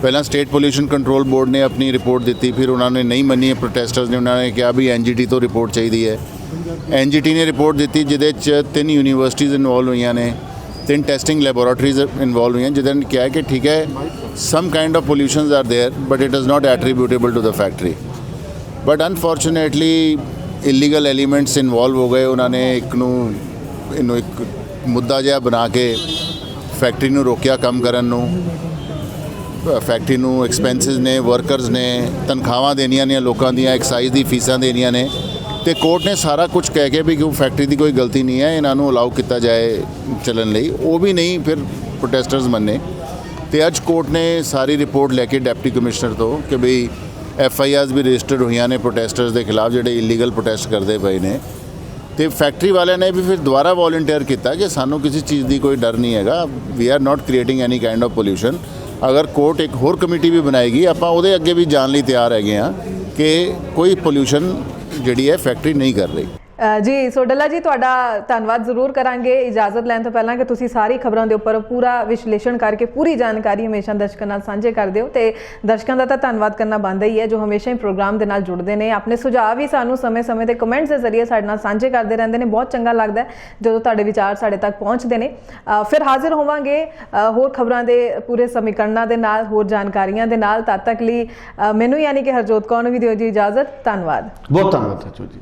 ਪਹਿਲਾਂ ਸਟੇਟ ਪੋਲਿਊਸ਼ਨ ਕੰਟਰੋਲ ਬੋਰਡ ਨੇ ਆਪਣੀ ਰਿਪੋਰਟ ਦਿੱਤੀ, ਫਿਰ ਉਹਨਾਂ ਨੇ ਨਹੀਂ ਮੰਨੀ ਪ੍ਰੋਟੈਸਟਰਸ ਨੇ, ਉਹਨਾਂ ਨੇ ਕਿਹਾ ਵੀ NGT ਤੋਂ ਰਿਪੋਰਟ ਚਾਹੀਦੀ ਹੈ। NGT ਨੇ ਰਿਪੋਰਟ ਦਿੱਤੀ ਜਿਹਦੇ 'ਚ 3 ਯੂਨੀਵਰਸਿਟੀਜ਼ ਇਨਵੋਲਵ ਹੋਈਆਂ ਨੇ, 3 ਟੈਸਟਿੰਗ ਲੈਬੋਰੇਟਰੀਜ਼ ਇਨਵੋਲਵ ਹੋਈਆਂ, ਜਿਹਦੇ ਨੇ ਕਿਹਾ ਕਿ ਠੀਕ ਹੈ some kind of pollutions are there but it is not attributable to the factory. But unfortunately illegal elements involve ਹੋ ਗਏ। ਉਹਨਾਂ ਨੇ ਇਹਨੂੰ ਇੱਕ ਮੁੱਦਾ ਜਿਹਾ ਬਣਾ ਕੇ ਫੈਕਟਰੀ ਨੂੰ ਰੋਕਿਆ ਕੰਮ ਕਰਨ ਨੂੰ। ਫੈਕਟਰੀ ਨੂੰ ਐਕਸਪੈਂਸਿਸ ਨੇ, ਵਰਕਰਸ ਨੇ, ਤਨਖਾਹਾਂ ਦੇਣੀਆਂ ਨੇ ਲੋਕਾਂ ਦੀਆਂ, ਐਕਸਾਈਜ਼ ਦੀ ਫੀਸਾਂ ਦੇਣੀਆਂ ਨੇ, ਤੇ ਕੋਰਟ ਨੇ ਸਾਰਾ ਕੁਝ ਕਹਿ ਕੇ ਵੀ ਕਿ ਫੈਕਟਰੀ ਦੀ ਕੋਈ ਗਲਤੀ ਨਹੀਂ ਹੈ, ਇਹਨਾਂ ਨੂੰ ਅਲਾਉ ਕੀਤਾ ਜਾਏ ਚੱਲਣ ਲਈ। ਉਹ ਵੀ ਨਹੀਂ ਫਿਰ ਪ੍ਰੋਟੈਸਟਰਸ ਮੰਨੇ, ਤੇ ਅੱਜ ਕੋਰਟ ਨੇ ਸਾਰੀ ਰਿਪੋਰਟ ਲੈ ਕੇ ਡਿਪਟੀ ਕਮਿਸ਼ਨਰ ਤੋਂ ਕਿ ਬਈ FIRs ਵੀ ਰਜਿਸਟਰਡ ਹੋਈਆਂ ਨੇ ਪ੍ਰੋਟੈਸਟਰਸ ਦੇ ਖਿਲਾਫ ਜਿਹੜੇ ਇਲੀਗਲ ਪ੍ਰੋਟੈਸਟ ਕਰਦੇ ਪਏ ਨੇ। ਤੇ ਫੈਕਟਰੀ ਵਾਲਿਆਂ ਨੇ ਵੀ ਫਿਰ ਦੁਬਾਰਾ ਵੋਲੰਟੀਅਰ ਕੀਤਾ ਕਿ ਸਾਨੂੰ ਕਿਸੇ ਚੀਜ਼ ਦੀ ਕੋਈ ਡਰ ਨਹੀਂ ਹੈਗਾ, we are not creating any kind of pollution. ਅਗਰ ਕੋਰਟ ਇੱਕ ਹੋਰ ਕਮੇਟੀ ਵੀ ਬਣਾਏਗੀ, ਆਪਾਂ ਉਹਦੇ ਅੱਗੇ ਵੀ ਜਾਣ ਲਈ ਤਿਆਰ ਹੈਗੇ ਹਾਂ ਕਿ ਕੋਈ ਪੋਲਿਊਸ਼ਨ ਜਿਹੜੀ ਹੈ ਫੈਕਟਰੀ ਨਹੀਂ ਕਰ ਰਹੀ। ਜੀ, ਸੋ ਡੱਲਾ ਜੀ ਤੁਹਾਡਾ ਧੰਨਵਾਦ ਜ਼ਰੂਰ ਕਰਾਂਗੇ। ਇਜਾਜ਼ਤ ਲੈਣ ਤੋਂ ਪਹਿਲਾਂ ਕਿ ਤੁਸੀਂ ਸਾਰੀ ਖਬਰਾਂ ਦੇ ਉੱਪਰ ਪੂਰਾ ਵਿਸ਼ਲੇਸ਼ਣ ਕਰਕੇ ਪੂਰੀ ਜਾਣਕਾਰੀ ਹਮੇਸ਼ਾ ਦਰਸ਼ਕਾਂ ਨਾਲ ਸਾਂਝੇ ਕਰਦੇ ਹੋ, ਤੇ ਦਰਸ਼ਕਾਂ ਦਾ ਤਾਂ ਧੰਨਵਾਦ ਕਰਨਾ ਬਣਦਾ ਹੀ ਹੈ ਜੋ ਹਮੇਸ਼ਾ ਹੀ ਪ੍ਰੋਗਰਾਮ ਦੇ ਨਾਲ ਜੁੜਦੇ ਨੇ, ਆਪਣੇ ਸੁਝਾਅ ਵੀ ਸਾਨੂੰ ਸਮੇਂ-ਸਮੇਂ ਤੇ ਕਮੈਂਟਸ ਦੇ ਜ਼ਰੀਏ ਸਾਡੇ ਨਾਲ ਸਾਂਝੇ ਕਰਦੇ ਰਹਿੰਦੇ ਨੇ। ਬਹੁਤ ਚੰਗਾ ਲੱਗਦਾ ਜਦੋਂ ਤੁਹਾਡੇ ਵਿਚਾਰ ਸਾਡੇ ਤੱਕ ਪਹੁੰਚਦੇ ਨੇ। ਫਿਰ ਹਾਜ਼ਰ ਹੋਵਾਂਗੇ ਹੋਰ ਖਬਰਾਂ ਦੇ ਪੂਰੇ ਸਮੀਕਰਨਾਂ ਦੇ ਨਾਲ, ਹੋਰ ਜਾਣਕਾਰੀਆਂ ਦੇ ਨਾਲ। ਤਦ ਤੱਕ ਲਈ ਮੈਨੂੰ ਯਾਨੀ ਕਿ ਹਰਜੋਤ ਕੌਰ ਨੂੰ ਵੀ ਦਿਓ ਜੀ ਇਜਾਜ਼ਤ। ਧੰਨਵਾਦ। ਬਹੁਤ ਧੰਨਵਾਦ ਜੀ।